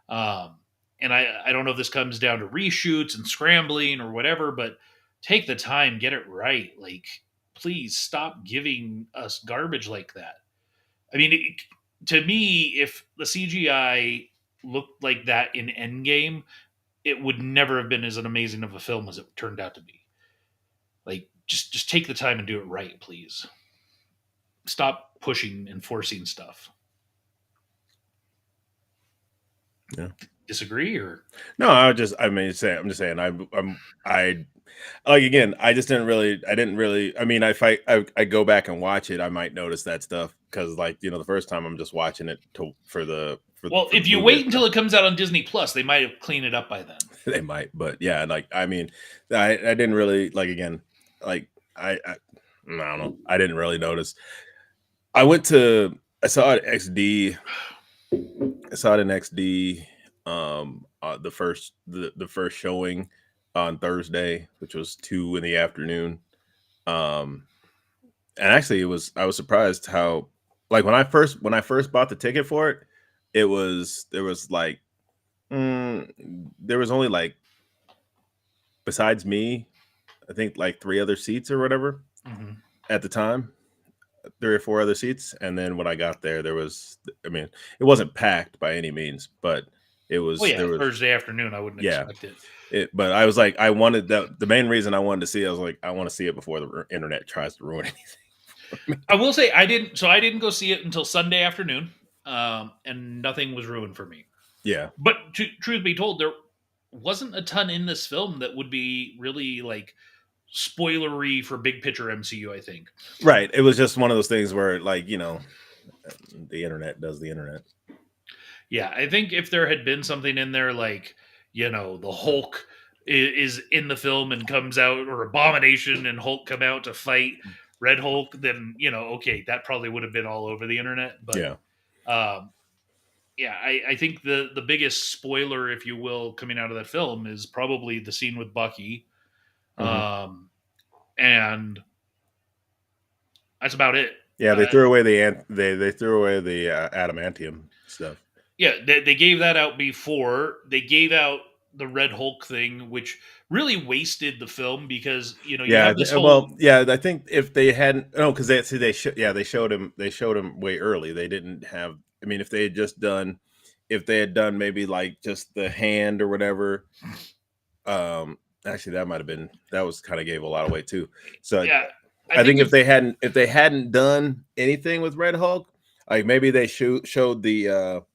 Um, and I don't know if this comes down to reshoots and scrambling or whatever, but take the time, get it right. Like, please stop giving us garbage like that. I mean, to me, if the CGI looked like that in Endgame, it would never have been as an amazing of a film as it turned out to be. Like, just take the time and do it right, please. Stop pushing and forcing stuff. Yeah. Disagree or No, I'm just saying, I like, again, I didn't really, I mean, if I go back and watch it, I might notice that stuff because, like, the first time I'm just watching it well, for the if you movie wait itself. until it comes out on Disney Plus, they might have cleaned it up by then. They might, but yeah, like, I mean, I didn't really, like, again, like, I don't know, I didn't really notice. I saw it XD. I saw it in XD. The first showing on Thursday, which was 2 in the afternoon. Um, and actually, I was surprised how, like, when I first bought the ticket for it, there was like, there was only, like, besides me, I think, like, three other seats or whatever Mm-hmm. at the time, 3 or 4 other seats. And then when I got there, I mean, it wasn't packed by any means, but Oh yeah, there was, Thursday afternoon. I wouldn't yeah. expect it. But I was like, I wanted that. The main reason I wanted to see it, I was like, I want to see it before the internet tries to ruin anything. I will say I didn't. So I didn't go see it until Sunday afternoon, and nothing was ruined for me. Yeah, But truth be told, there wasn't a ton in this film that would be really like spoilery for big picture MCU. I think. right. It was just one of those things where, like, the internet does the internet. Yeah, I think if there had been something in there like, the Hulk is in the film and comes out, or Abomination and Hulk come out to fight Red Hulk, then, okay, that probably would have been all over the internet. But Yeah, um, yeah, I think the biggest spoiler, if you will, coming out of that film is probably the scene with Bucky. hmm Um, and that's about it. yeah. They Uh, threw away they threw away the adamantium stuff. Yeah, they gave that out before. They gave out the Red Hulk thing, which really wasted the film because you Yeah, have this well, whole yeah. I think if they hadn't, no, because they showed him way early. They didn't have. I mean, if they had done maybe like just the hand or whatever. Actually, that was kind of gave a lot away too. So yeah. I I think think if if they hadn't done anything with Red Hulk, like maybe they showed the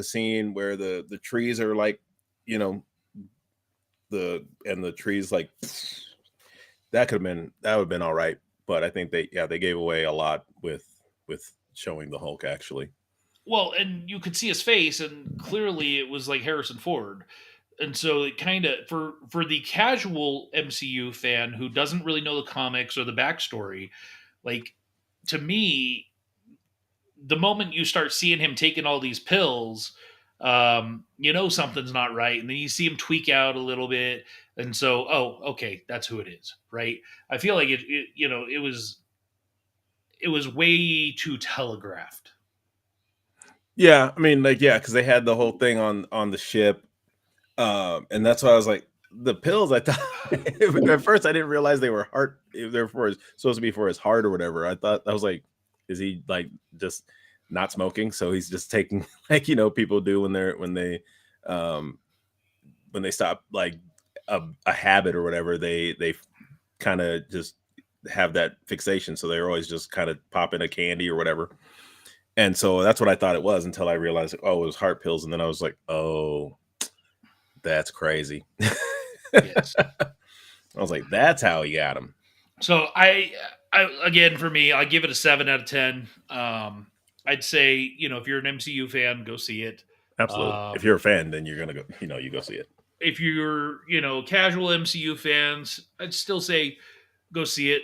scene where the trees are like, you know, the trees, like, that would have been all right. But I think they gave away a lot with showing the Hulk actually. well, and you could see his face, and clearly it was like Harrison Ford, and so it kind of for the casual MCU fan who doesn't really know the comics or the backstory, like to me the moment you start seeing him taking all these pills, something's not right, and then you see him tweak out a little bit, and so, oh, okay, that's who it is, right? I feel like it was way too telegraphed. Yeah, I mean, like, yeah, because they had the whole thing on the ship, and that's why I was like, the pills. I thought at first I didn't realize they were heart. They're supposed to be for his heart or whatever. I thought, I was like, is he like just not smoking? So he's just taking, like, people do um when they stop, like, a habit or whatever. They kind of just have that fixation, so they're always just kind of popping a candy or whatever. And so that's what I thought it was until I realized, oh, it was heart pills. And then I was like, oh, that's crazy. I Yes. was like, that's how he got him. So I Again, for me, I give it a 7 out of 10. I'd say, if you're an MCU fan, go see it. Absolutely. If Um, you're a fan, then you're gonna go. You go see it. if you're, casual MCU fans, I'd still say go see it,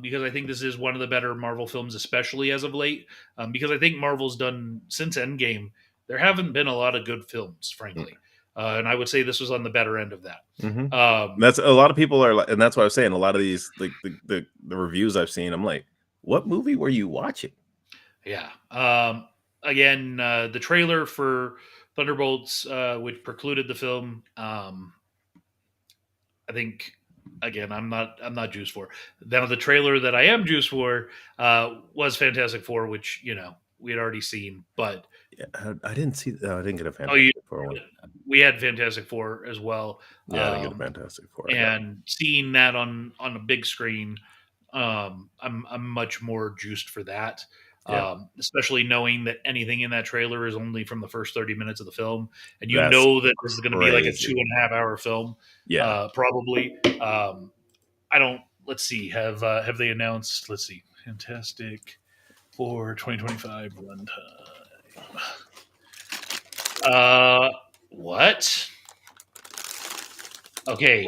because I think this is one of the better Marvel films, especially as of late. Because I think Marvel's done since Endgame, there haven't been a lot of good films, frankly, and I would say this was on the better end of that. Mm-hmm. Um, That's a lot of people are, and that's what I was saying. A lot of these, like the reviews I've seen, I'm like, what movie were you watching? yeah. Again, the trailer for Thunderbolts, which precluded the film, I think again, I'm not juiced for. Now the trailer that I am juiced for was Fantastic Four, which we had already seen. But Yeah, I didn't see. I didn't get a oh, you, Fantastic Four one. we had Fantastic Four as well, Yeah, I didn't get a Fantastic Four. I got. and seeing that on a big screen, I'm much more juiced for that. Yeah, Especially knowing that anything in that trailer is only from the first 30 minutes of the film, and that's that this is going to be like a crazy. 2.5 hour film, Yeah, probably. I don't. Let's see. Have they announced? Let's see. Fantastic for 2025 runtime. What? Okay.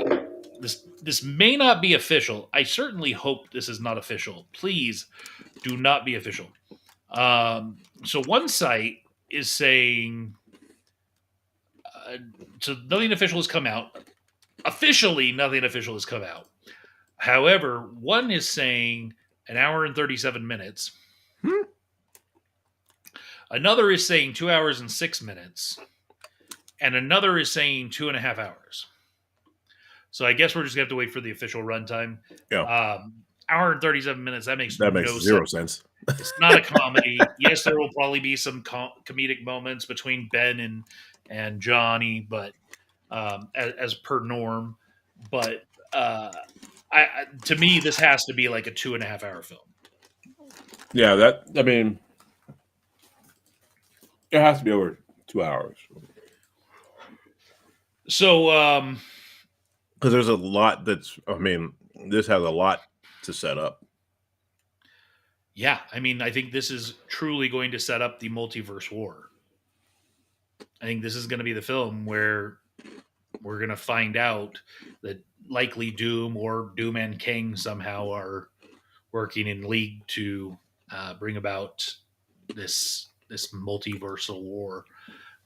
This may not be official. I certainly hope this is not official. Please do not be official. So one site is saying, so nothing official has come out. Officially, nothing official has come out. However, one is saying an hour and 37 minutes. Hmm. Another is saying 2 hours and 6 minutes. And another is saying 2.5 hours. So I guess we're just going to have to wait for the official runtime. yeah. Hour and 37 minutes. That makes That makes no zero sense. sense. It's not a comedy. Yes, there will probably be some comedic moments between Ben and Johnny, but as per norm. But to me, this has to be like a 2.5 hour film. Yeah, that I mean, it has to be over 2 hours. So, Because there's a lot that's. I mean, this has a lot to set up. yeah, I mean, I think this is truly going to set up the multiverse war. I think this is going to be the film where we're going to find out that likely Doom or Doom and King somehow are working in league to bring about this multiversal war.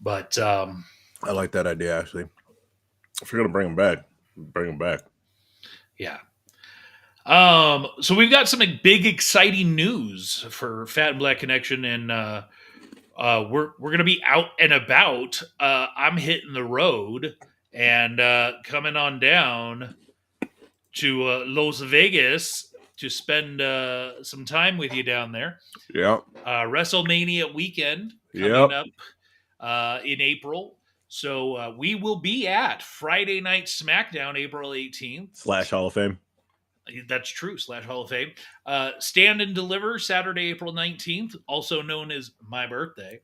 But I like that idea actually. If you're gonna bring them back, bring them back. yeah. So we've got some big exciting news for Fat and Black Connection, and we're gonna be out and about. I'm hitting the road and coming on down to Las Vegas to spend some time with you down there. Yeah. WrestleMania weekend Yep. coming up in April. So we will be at Friday Night SmackDown, April 18th. / Hall of Fame. That's true, / Hall of Fame. Stand and Deliver, Saturday, April 19th, also known as my birthday.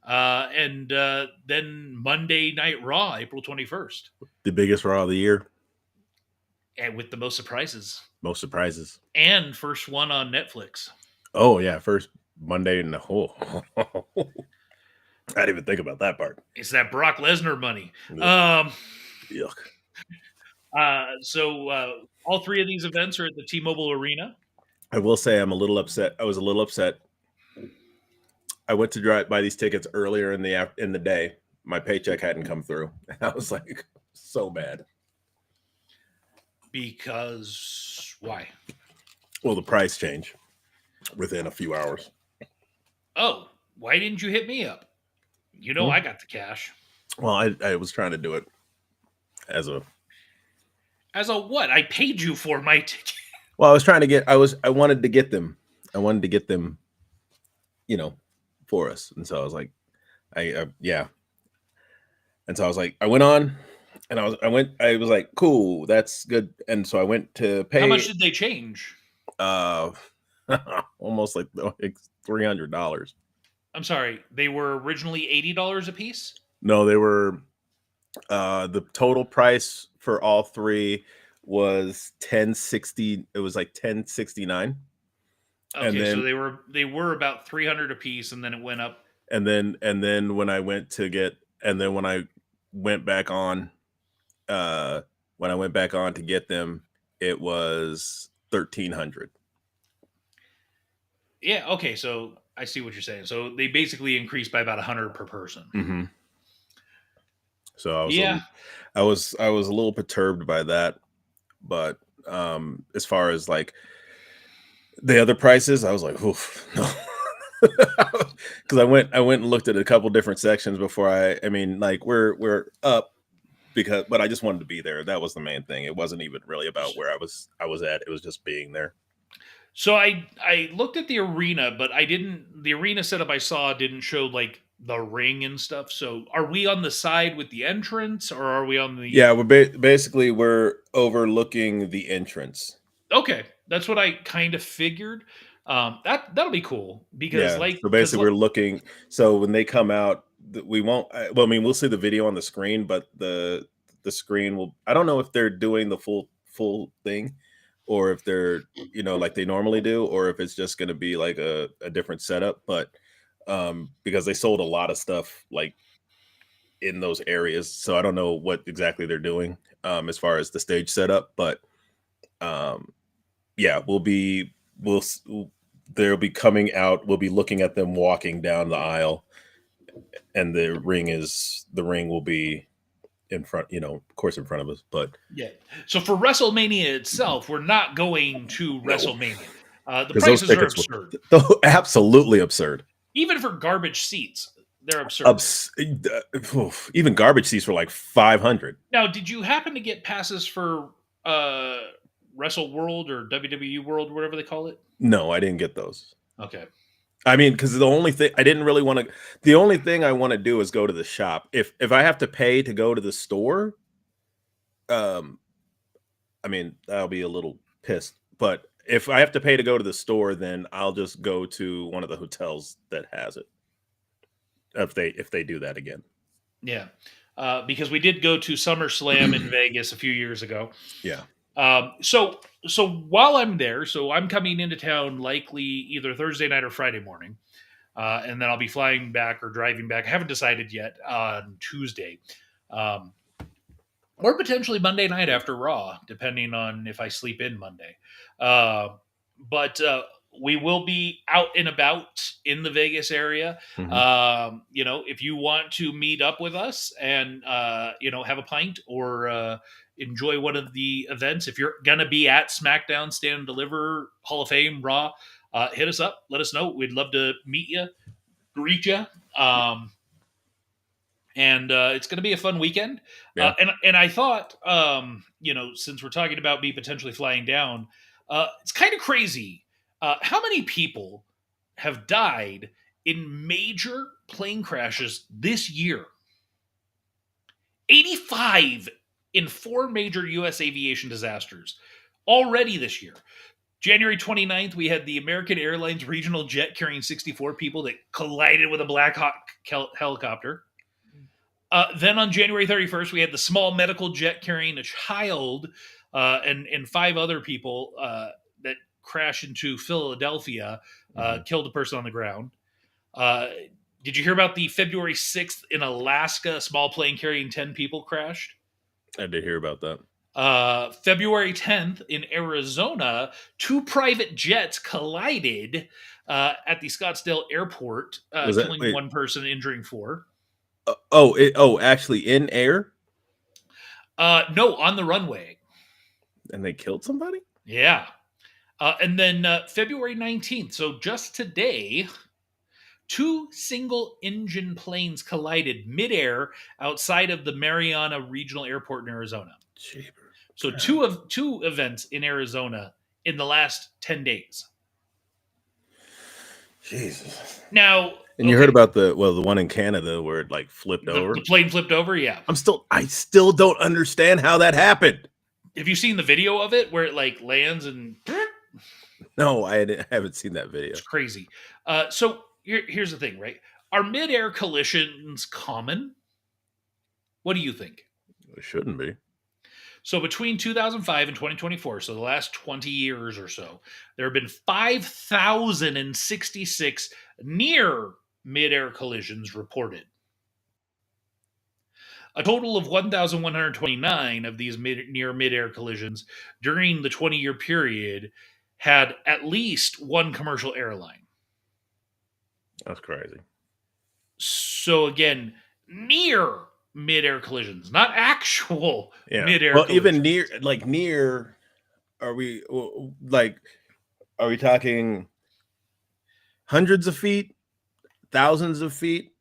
And then Monday Night Raw, April 21st. The biggest Raw of the year. And with the most surprises. Most surprises. And first one on Netflix. Oh, yeah. First Monday in the whole. I didn't even think about that part. It's that Brock Lesnar money. Yuck. So all three of these events are at the T-Mobile Arena. I will say I'm a little upset. I was a little upset. I went to buy these tickets earlier in the day. My paycheck hadn't come through. I was like, so bad. Because why? Well, the price change within a few hours. Oh, why didn't you hit me up? You know, I got the cash. Well, I was trying to do it as a what? I paid you for my ticket. Well, I wanted to get them. I wanted to get them, for us. And so I was like, yeah. And so I was like, I went on and I was like, cool, that's good. And so I went to pay. How much did they change? Almost like $300. I'm sorry, they were originally $80 a piece? No, they were the total price for all three was 1060. It was like 1069, and Okay, so then they were about 300 a piece, and then it went up. and then when I went to get and then went back on uh when I went back on to get them, it was 1300. Yeah, okay, so I see what you're saying. So they basically increased by about 100 per person. Mm-hmm. So Yeah. I was a little perturbed by that, but as far as like the other prices, I was like, oof, no. Because I went and looked at a couple different sections before I mean, like we're up because but I just wanted to be there. That was the main thing. It wasn't even really about where I was at. It was just being there. So I looked at the arena, but I didn't. The arena setup I saw didn't show like the ring and stuff. So are we on the side with the entrance, or are we on the? Yeah, basically we're overlooking the entrance. Okay, that's what I kind of figured. That'll be cool because Yeah. So basically we're looking so when they come out we won't well I mean we'll see the video on the screen but the screen will I don't know if they're doing the full thing or if they're like they normally do or if it's just going to be like a different setup but because they sold a lot of stuff like in those areas so I don't know what exactly they're doing as far as the stage setup but um yeah, we'll s- they'll be coming out. We'll be looking at them walking down the aisle, and the ring will be in front, of course, in front of us. But Yeah. So for WrestleMania itself, we're not going to no, WrestleMania. The because those prices are tickets were absurd. absolutely absurd. Even for garbage seats, they're absurd. Even garbage seats were like 500. Now, did you happen to get passes for uh, Wrestle World or WWE World, whatever they call it? No, I didn't get those. Okay. I mean, because the only thing I didn't really want to, the only thing I want to do is go to the shop. If I have to pay to go to the store, um, I mean, I'll be a little pissed. But if I have to pay to go to the store, then I'll just go to one of the hotels that has it. If they do that again. Yeah. Because we did go to SummerSlam in Vegas a few years ago. Yeah. So while I'm there, so I'm coming into town likely either Thursday night or Friday morning. And then I'll be flying back or driving back. I haven't decided yet on Tuesday. Um, or potentially Monday night after Raw, depending on if I sleep in Monday. Uh, but we will be out and about in the Vegas area. Hmm. If you want to meet up with us and have a pint or enjoy one of the events, if you're gonna be at SmackDown, Stand and Deliver, Hall of Fame, Raw, hit us up. Let us know. We'd love to meet you, greet you. And it's going to be a fun weekend. Yeah. And I thought, since we're talking about me potentially flying down, it's kind of crazy how many people have died in major plane crashes this year. 85 in four major U.S. aviation disasters already this year. January 29th, we had the American Airlines regional jet carrying 64 people that collided with a Black Hawk helicopter. Then on January 31st, we had the small medical jet carrying a child and five other people that crashed into Philadelphia, Hmm. killed a person on the ground. Uh, did you hear about the February 6th in Alaska, a small plane carrying 10 people crashed? I did hear about that. February 10th in Arizona, two private jets collided at the Scottsdale airport, Was that killing wait? one person, injuring four. Actually in air, No, on the runway. and they killed somebody. Yeah. And then February 19th, so just today, two single engine planes collided midair outside of the Mariana Regional Airport in Arizona. Jeepers. So two events in Arizona in the last 10 days. Jesus. Now, And you heard okay, about the one in Canada where it like flipped the over. plane flipped over. Yeah. I still don't understand how that happened. Have you seen the video of it where it like lands and No, I haven't seen that video. it's crazy? So here's the thing, right? Are midair collisions common? What do you think? It shouldn't be. So between 2005 and 2024, so the last 20 years or so, there have been 5,066 near midair collisions reported. A total of 1,129 of these near midair collisions during the 20-year period had at least one commercial airline. That's crazy. So again, near midair collisions, not actual Yeah. midair Well, even collisions. near, are we like, are we talking hundreds of feet, thousands of feet?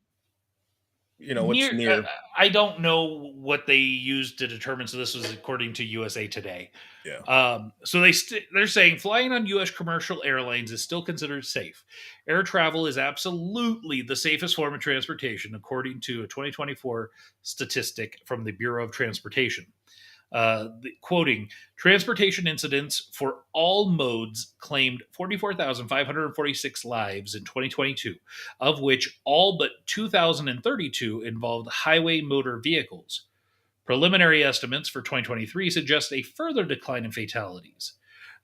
You know, what's Near, near? I don't know what they used to determine. So this was according to USA Today. Yeah. So they're saying flying on U.S. commercial airlines is still considered safe. Air travel is absolutely the safest form of transportation, according to a 2024 statistic from the Bureau of Transportation. Quoting, transportation incidents for all modes claimed 44,546 lives in 2022, of which all but 2,032 involved highway motor vehicles. Preliminary estimates for 2023 suggest a further decline in fatalities.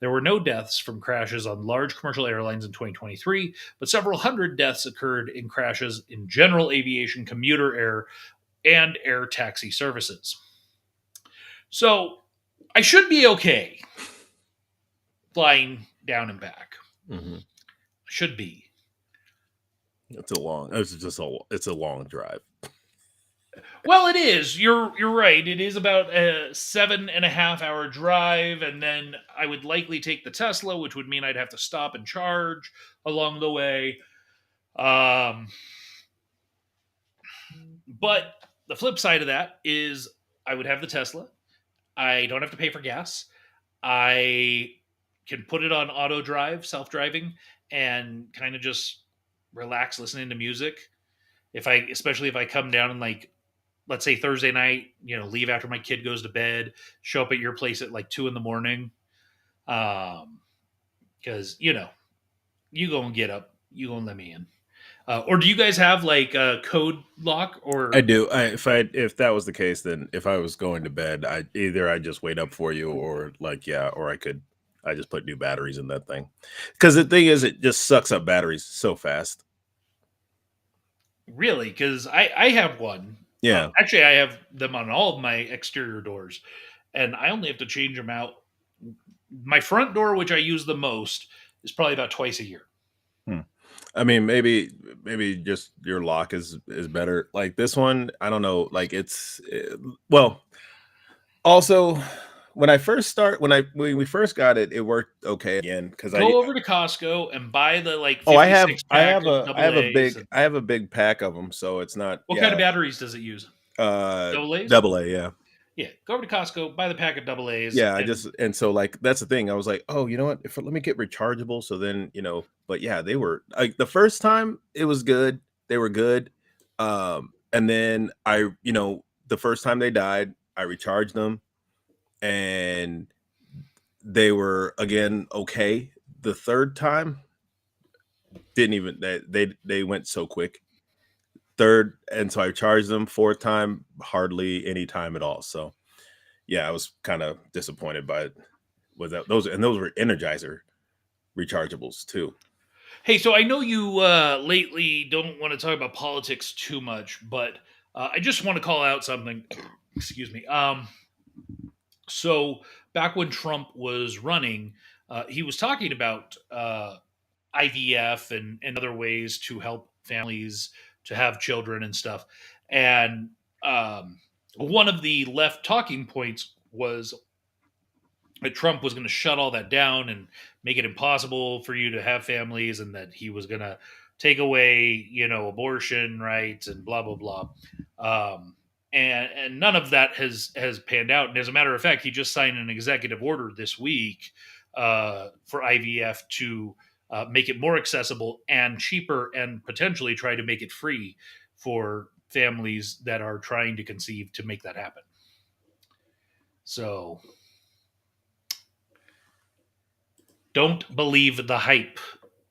There were no deaths from crashes on large commercial airlines in 2023, but several hundred deaths occurred in crashes in general aviation, commuter air, and air taxi services. So I should be okay flying down and back. Mm-hmm. Should be. It's a long drive. Well, it is. You're right. It is about a 7.5 hour drive, and then I would likely take the Tesla, which would mean I'd have to stop and charge along the way. Um, but the flip side of that is I would have the Tesla. I don't have to pay for gas. I can put it on auto drive, self driving, and kind of just relax listening to music. Especially if I come down and like, let's say Thursday night, leave after my kid goes to bed, show up at your place at like 2 in the morning. Because, you go and get up, you go and let me in. Or do you guys have like a code lock I or do. If that was the case, then if I was going to bed, I'd just wait up for you, or like, yeah, or I just put new batteries in that thing. Because the thing is, it just sucks up batteries so fast. really? Because I have one. Yeah. Actually, I have them on all of my exterior doors, and I only have to change them out. My front door, which I use the most, is probably about twice a year. Hmm. I mean, maybe just your lock is better. Like this one, I don't know. Like well. Also, when we first got it, it worked okay again because Go over to Costco and buy the like oh, 56 pack of double A's. I have a big pack of them, so it's not, What kind of batteries does it use? Double A's? double A, yeah. Yeah. Go over to Costco, buy the pack of double A's, Yeah, and and so like that's the thing. I was like, oh, you know what? Let me get rechargeable. So then, but yeah, they were like the first time it was good. They were good. And then the first time they died, I recharged them and they were again okay. The third time didn't even they went so quick. Third, and so I charged them. Fourth time, hardly any time at all. So yeah, I was kind of disappointed by it. Was that those were Energizer rechargeables too. hey, so I know you lately don't want to talk about politics too much, but I just want to call out something. Excuse me. So back when Trump was running, he was talking about IVF and other ways to help families to have children and stuff. And one of the left talking points was that Trump was going to shut all that down and make it impossible for you to have families, and that he was going to take away, abortion rights and blah blah blah. And none of that has panned out. And as a matter of fact, he just signed an executive order this week for IVF to make it more accessible and cheaper, and potentially try to make it free for families that are trying to conceive to make that happen. So don't believe the hype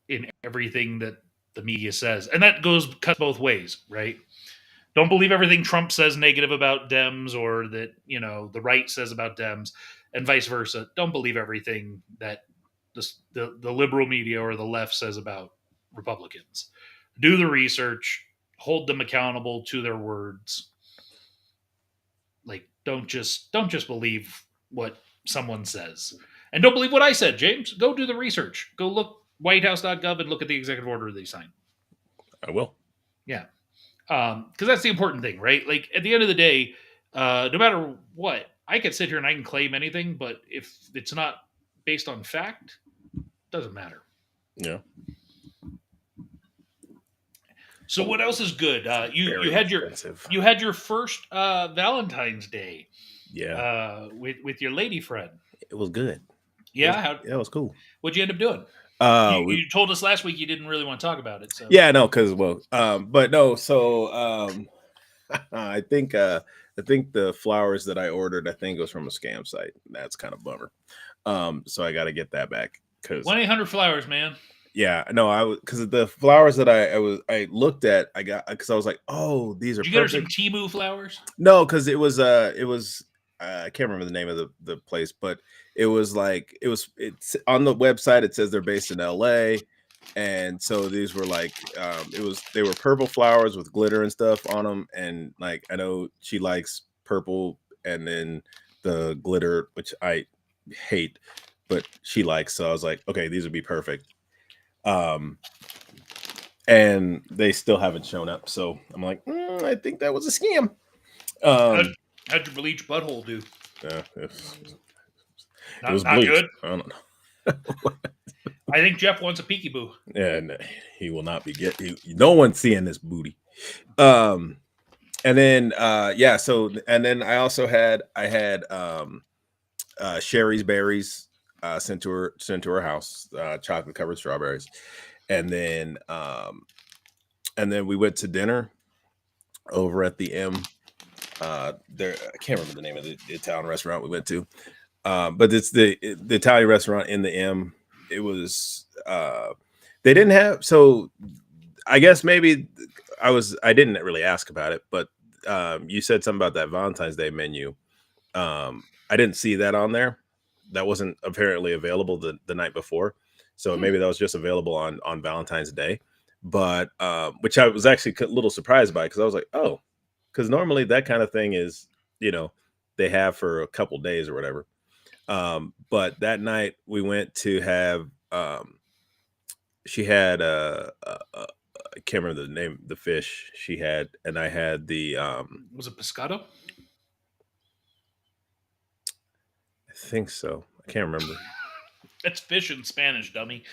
in everything that the media says, and that cuts both ways, right? Don't believe everything Trump says negative about Dems or that, the right says about Dems and vice versa. Don't believe everything that the liberal media or the left says about Republicans. Do the research, hold them accountable to their words. Like don't just believe what someone says. And don't believe what I said, James. Go do the research. Go look whitehouse.gov and look at the executive order they signed. I will. Yeah. Because that's the important thing, right? Like at the end of the day, no matter what, I can sit here and I can claim anything, but if it's not based on fact, it doesn't matter. Yeah. So what else is good? You Very had your expensive. you had your first Valentine's Day Yeah. with your lady friend. It was good. Yeah, It was cool. what'd you end up doing? We You told us last week you didn't really want to talk about it. So Yeah, no, because but no, so I think the flowers that I ordered, I think it was from a scam site. That's kind of bummer. So I got to get that back because 1-800-Flowers, man. yeah, no, I was because the flowers that I looked at, I got because I was like, oh, these are Did you get her some perfect. Timu flowers? No, because it was I can't remember the name of the place, but it was like it's on the website. It says they're based in L.A. And so these were like they were purple flowers with glitter and stuff on them. And like I know she likes purple, and then the glitter, which I hate, but she likes. So I was like, okay, these would be perfect. Um, and they still haven't shown up. So I'm like, I think that was a scam. How'd, Um, how'd your bleach butthole do? it was Not bleached. good. I don't know. I think Jeff wants a peeky boo. And he will not be no one's seeing this booty. And then yeah, so and then I had Sherry's berries sent to her house, chocolate covered strawberries. And then we went to dinner over at the M. There I can't remember the name of the Italian restaurant we went to. But it's the Italian restaurant in the M. It was they didn't have, so I guess maybe I didn't really ask about it, but you said something about that Valentine's Day menu. I didn't see that on there. That wasn't apparently available the night before. So maybe that was just available on Valentine's Day. But which I was actually a little surprised by, because I was like, oh, because normally that kind of thing is, they have for a couple days or whatever. But that night we went to have she had I can't remember the name of the fish she had, and I had the Was it pescado? I think so. I can't remember. That's fish in Spanish, dummy.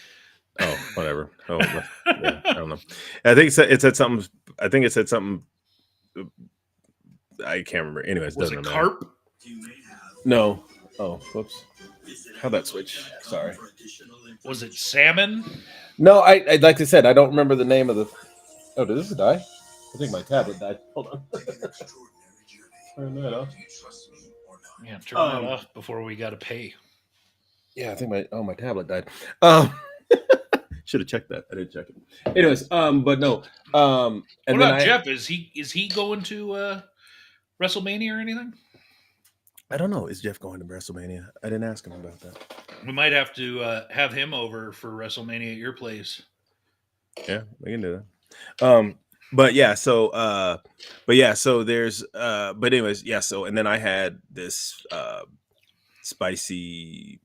Oh, whatever. Oh, yeah, I don't know. I think it said something. I think it said something. I can't remember. Anyways, Was doesn't it matter. carp? No. Oh, whoops. How'd that switch? Sorry. Was it salmon? No, I like I said, I don't remember the name of the. Oh, did this die? I think my tablet died. Hold on. Turn that off. Yeah, turn that off before we got to pay. Yeah, I think my tablet died. Um, should have checked that. I didn't check it. Anyways, but no. And What then about Jeff? Is he going to WrestleMania or anything? I don't know. Is Jeff going to WrestleMania? I didn't ask him about that. We might have to have him over for WrestleMania at your place. Yeah, we can do that. But yeah, so there's but anyways, yeah, so and then I had this spicy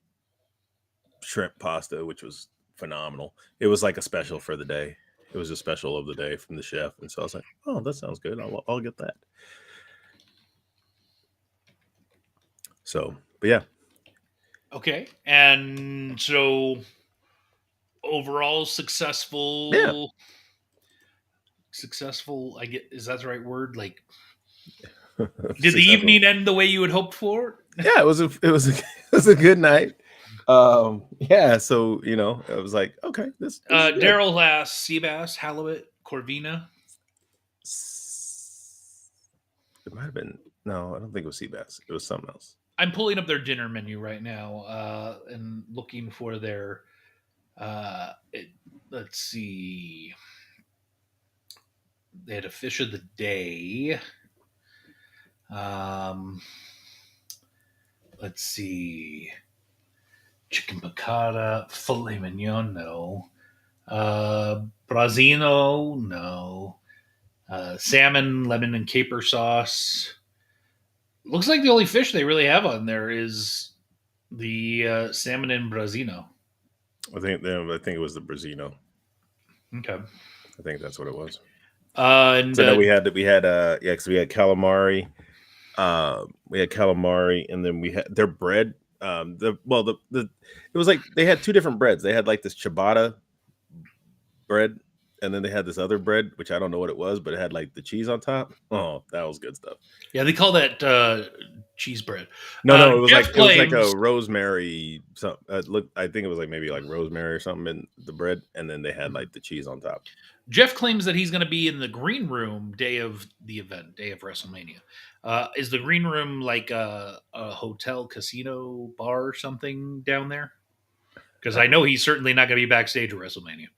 shrimp pasta, which was phenomenal. It was like a special for the day. It was a special of the day from the chef, and so I was like, "Oh, that sounds good. I'll get that." So, but yeah, Okay, and so overall yeah, successful. I get, is that the right word? Like, did the successful. evening end the way you had hoped for? Yeah, it was it was a good night. Yeah, so it was like, okay, this is good. Daryl asked sea bass, halibut, corvina. It might have been, no, I don't think it was sea bass. It was something else. I'm pulling up their dinner menu right now and looking for their. Let's see. They had a fish of the day. Um, let's see. Chicken piccata, filet mignon, no. Brazino, no. Salmon, lemon, and caper sauce. Looks like the only fish they really have on there is the salmon and brazino. I think it was the Brazino. Okay. I think that's what it was. And So no, yeah, because we had calamari. We had calamari, and then we had their bread. The it was like they had two different breads. They had like this ciabatta bread, and then they had this other bread, which I don't know what it was, but it had like the cheese on top. Oh, that was good stuff. yeah, they call that cheese bread. No, Jeff it was like a claims. rosemary. Look, I think it was like maybe like rosemary or something in the bread, and then they had like the cheese on top. Jeff claims that he's going to be in the green room day of the event, day of WrestleMania. Is the green room like a hotel, casino, bar, or something down there? Because I know he's certainly not going to be backstage at WrestleMania.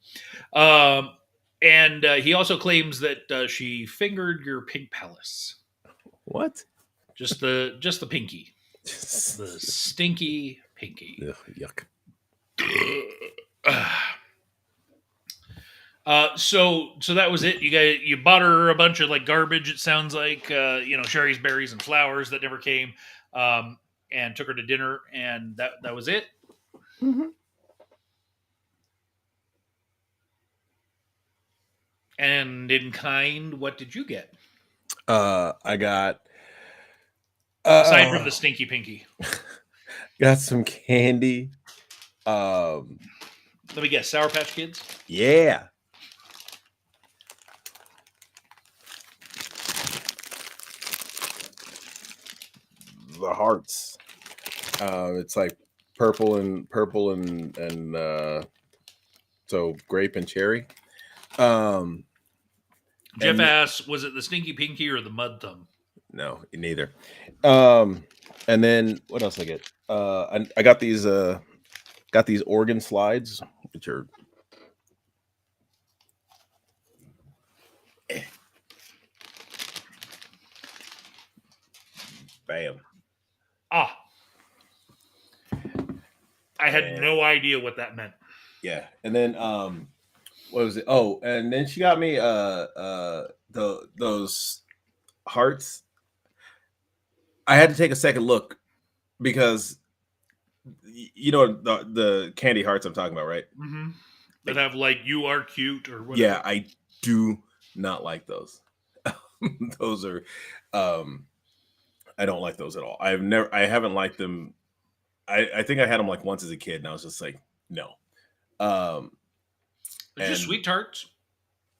And he also claims that she fingered your pink palace. What? Just the pinky, the stinky pinky. Ugh, yuck. So that was it. You bought her a bunch of like garbage. It sounds like Sherry's berries and flowers that never came, and took her to dinner, and that was it. Mm-hmm. And in kind, what did you get I got aside from the stinky pinky? got some candy. Let me guess, Sour Patch Kids. Yeah. The hearts. It's like purple and so grape and cherry. Jeff and- asks, was it the stinky pinky or the mud thumb? No, neither. And then what else I get? I got these organ slides, which are bam. Ah, I had And- no idea what that meant. Yeah, and then what was it? Oh, and then she got me those hearts. I had to take a second look because you know the candy hearts I'm talking about, right? Mm-hmm. That have like "you are cute" or whatever. Yeah, I do not like those. Those are I don't like those at all. I haven't liked them. I think I had them like once as a kid, and I was just like, no. It's just and- sweet tarts.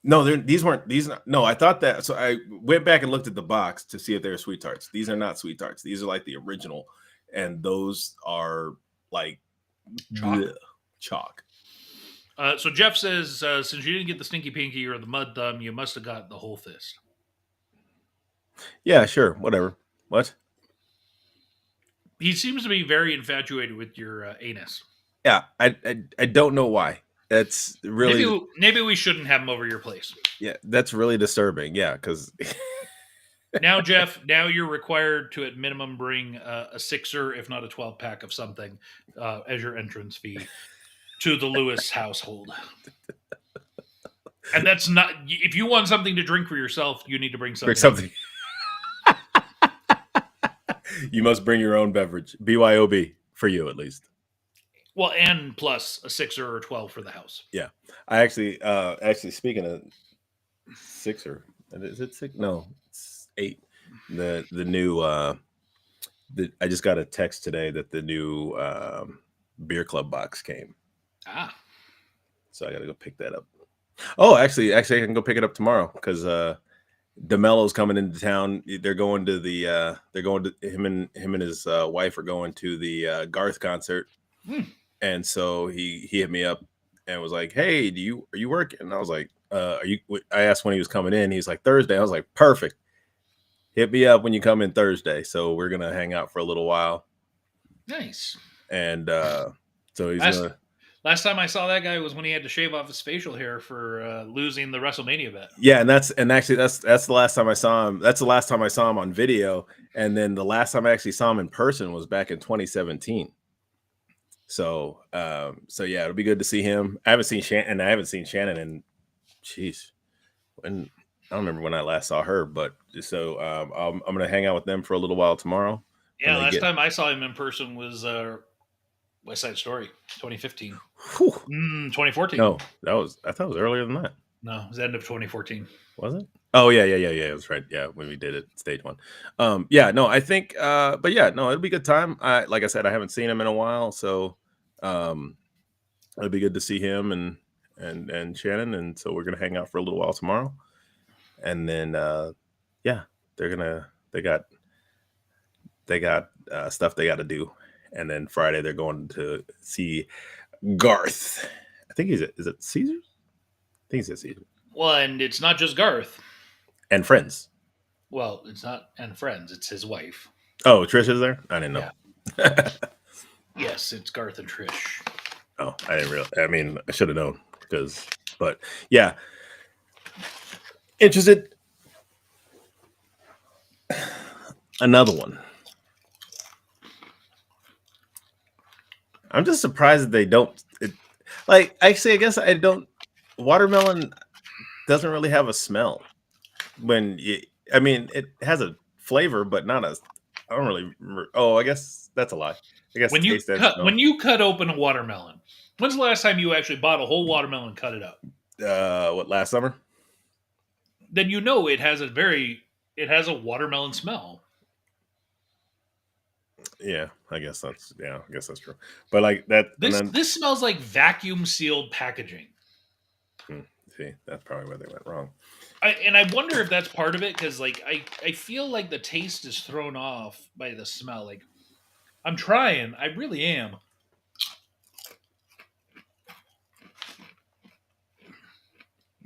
No, these weren't these. No, I thought that. So I went back and looked at the box to see if they were sweet tarts. These are not sweet tarts. These are like the original, and those are like Chalk. bleh, chalk. So Jeff says, since you didn't get the stinky pinky or the mud thumb, you must have got the whole fist. Yeah, sure, whatever. What? He seems to be very infatuated with your anus. Yeah, I don't know why. That's really Maybe we shouldn't have him over your place. yeah. That's really disturbing. Yeah, because Now, Jeff, now you're required to at minimum bring a sixer, if not a 12-pack of something, as your entrance fee to the Lewis household. And that's not, if you want something to drink for yourself, you need to bring something. something. You must bring your own beverage. BYOB for you at least. Well, and plus a sixer or 12 for the house. I actually speaking of sixer, is it six? No, it's 8. The new I just got a text today that the new beer club box came, Ah, so I got to go pick that up. Oh, actually, I can go pick it up tomorrow because DeMello's coming into town. They're going to him and his wife are going to the Garth concert. And so he hit me up and was like, "Hey, are you working?" And I was like, "Are you?" I asked when he was coming in. He's like, "Thursday." I was like, "Perfect. Hit me up when you come in Thursday." So we're gonna hang out for a little while. nice. And so he's Last, gonna. Last time I saw that guy was when he had to shave off his facial hair for losing the WrestleMania bet. Yeah, and actually that's the last time I saw him. That's the last time I saw him on video, and then the last time I actually saw him in person was back in 2017. So, so yeah, it'll be good to see him. I haven't seen Shannon in, jeez, when I don't remember when I last saw her, but so I'm gonna hang out with them for a little while tomorrow when Yeah, they last get. time I saw him in person was West Side Story, 2015. Whew, 2014. no, I thought it was earlier than that. No, it was the end of 2014. Was it? Oh yeah. It was right. Yeah, when we did it, stage one. Yeah, no, I think but yeah, no, it'll be a good time. Like I said, I haven't seen him in a while, so um it'll be good to see him and Shannon, and so we're gonna hang out for a little while tomorrow. And then yeah, they got stuff they gotta do. And then Friday they're going to see Garth. I think is it Caesars? I think he's at Caesars. Well, and it's not just Garth. And friends. Well, it's not and friends. It's his wife. Oh, Trish is there? I didn't know. Yeah. Yes, it's Garth and Trish. Oh, I didn't realize. I mean, I should have known but yeah. Interested. Another one. I'm just surprised that they don't. Actually, I guess I don't. Watermelon doesn't really have a smell. I mean, it has a flavor, but not a. I don't really. Oh, I guess that's a lie. I guess When you taste that cut smell. when you cut open a watermelon, when's the last time you actually bought a whole watermelon and cut it up? What, last summer? Then you know it has a watermelon smell. Yeah, I guess that's true. But like that, This smells like vacuum sealed packaging. See, that's probably where they went wrong. I wonder if that's part of it because like I feel like the taste is thrown off by the smell. Like I'm trying, I really am.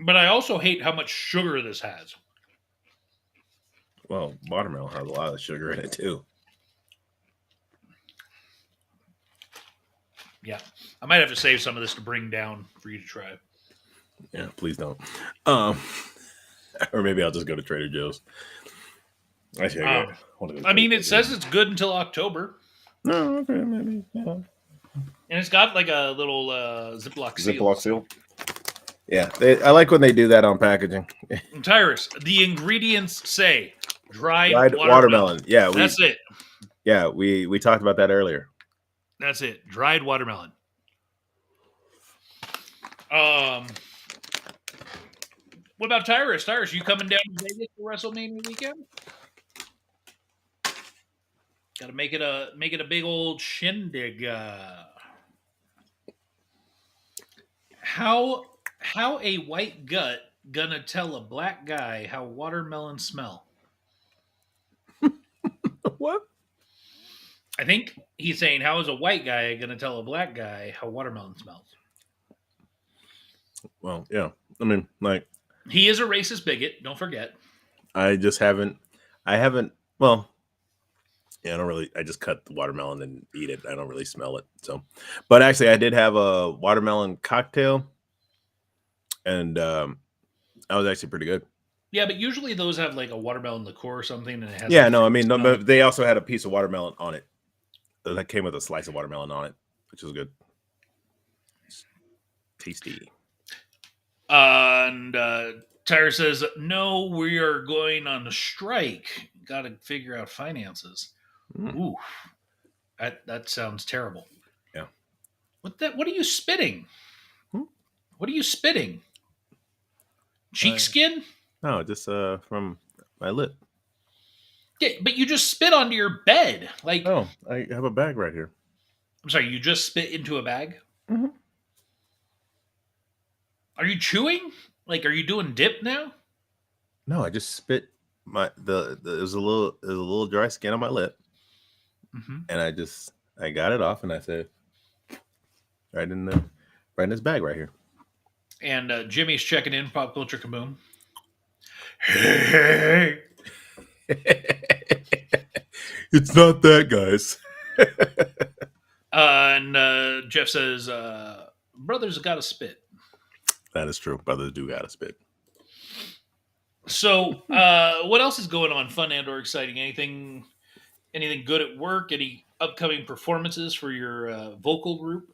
But I also hate how much sugar this has. Well, watermelon has a lot of sugar in it too. Yeah, I might have to save some of this to bring down for you to try. Yeah, please don't. Or maybe I'll just go to Trader Joe's. Actually, I mean, it says it's good until October. No, okay, maybe. Yeah. And it's got like a little Ziploc seal. Yeah, I like when they do that on packaging. Tyrus, the ingredients say dried watermelon. Yeah, that's it. Yeah, we talked about that earlier. That's it. Dried watermelon. What about Tyrus? Tyrus, you coming down to Vegas for WrestleMania weekend? Got to make it a big old shindig. How a white gut gonna tell a black guy how watermelon smell? What? I think he's saying, how is a white guy gonna tell a black guy how watermelon smells? Well, yeah. I mean, like, he is a racist bigot. Don't forget. I haven't. Well, yeah, I just cut the watermelon and eat it. I don't really smell it. So, but actually, I did have a watermelon cocktail, and that was actually pretty good. Yeah, but usually those have like a watermelon liqueur or something, and it has. Yeah, no, I mean, but they also had a piece of watermelon on it. That came with a slice of watermelon on it, which was good. Tasty. And Tyre says, "No, we are going on a strike. Got to figure out finances." Ooh, that sounds terrible. Yeah. What are you spitting? What are you spitting? Cheek skin? No, just from my lip. Yeah, but you just spit onto your bed. Like, oh, I have a bag right here. I'm sorry, you just spit into a bag? Mm-hmm. Are you chewing? Like, are you doing dip now? No, I just spit. There was a little dry skin on my lip, and I got it off, and I said, right in this bag right here. And Jimmy's checking in. Pop Culture Kaboom. Hey. It's not that, guys. And Jeff says, brothers got to spit. That is true. Brothers do gotta spit. So, what else is going on? Fun and or exciting? Anything good at work? Any upcoming performances for your vocal group?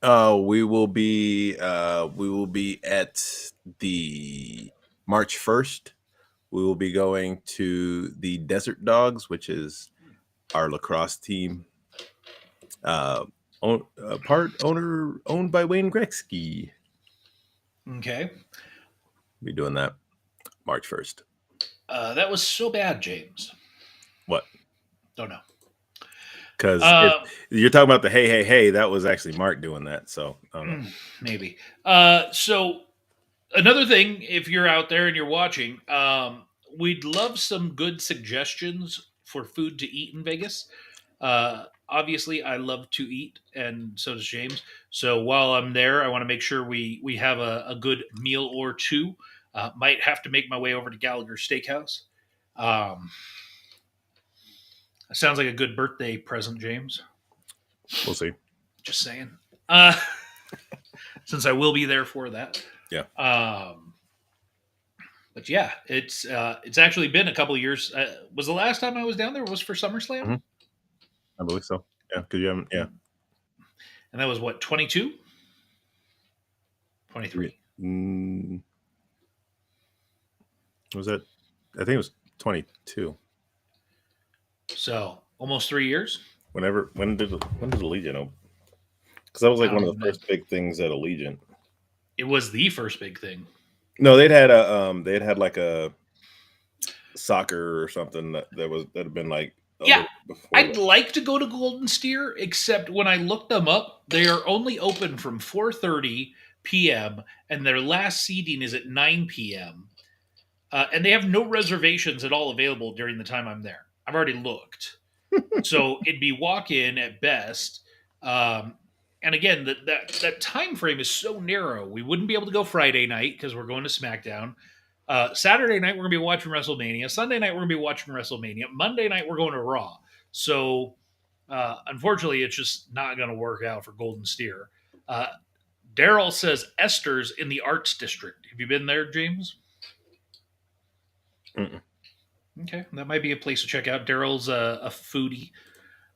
We will be at the March 1st. We will be going to the Desert Dogs, which is our lacrosse team. Owned by Wayne Gretzky. Okay. Be doing that March 1st. That was so bad, James. What? Don't know. Because if you're talking about the hey, that was actually Mark doing that. So I don't know. Maybe. So another thing, if you're out there and you're watching, we'd love some good suggestions for food to eat in Vegas. Obviously, I love to eat, and so does James. So while I'm there, I want to make sure we have a good meal or two. Might have to make my way over to Gallagher Steakhouse. Sounds like a good birthday present, James. We'll see. Just saying. Since I will be there for that. Yeah. But yeah, it's actually been a couple of years. Was the last time I was down there was for SummerSlam? Mhm. I believe so. Yeah, because you haven't. Yeah. And that was what, 22? 23. Was that? I think it was 22. So almost 3 years. When did Allegiant open? Because that was like I one don't of the know. first big things at Allegiant. It was the first big thing. No, they'd had like a soccer or something that had been like Yeah, before I'd that. like to go to Golden Steer, except when I looked them up, they are only open from 4:30 p.m. and their last seating is at 9 p.m. And they have no reservations at all available during the time I'm there. I've already looked, so it'd be walk in at best. And again, that time frame is so narrow. We wouldn't be able to go Friday night because we're going to SmackDown. Saturday night we're gonna be watching WrestleMania. Sunday night we're gonna be watching WrestleMania. Monday night we're going to Raw. So unfortunately, it's just not gonna work out for Golden Steer. Daryl says Esther's in the Arts District. Have you been there, James? Mm-mm. Okay, that might be a place to check out. Daryl's a foodie.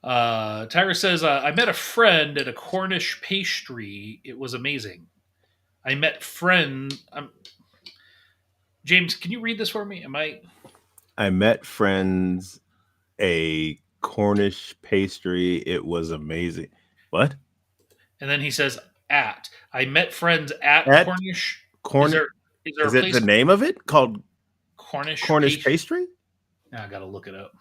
Tyra says, I met a friend at a Cornish pastry. It was amazing. I met friend. James, can you read this for me? I met friends a Cornish pastry. It was amazing. What? And then he says, at. I met friends at Cornish. Cornish. Is there Is a it place the name of it called Cornish pastry? I got to look it up.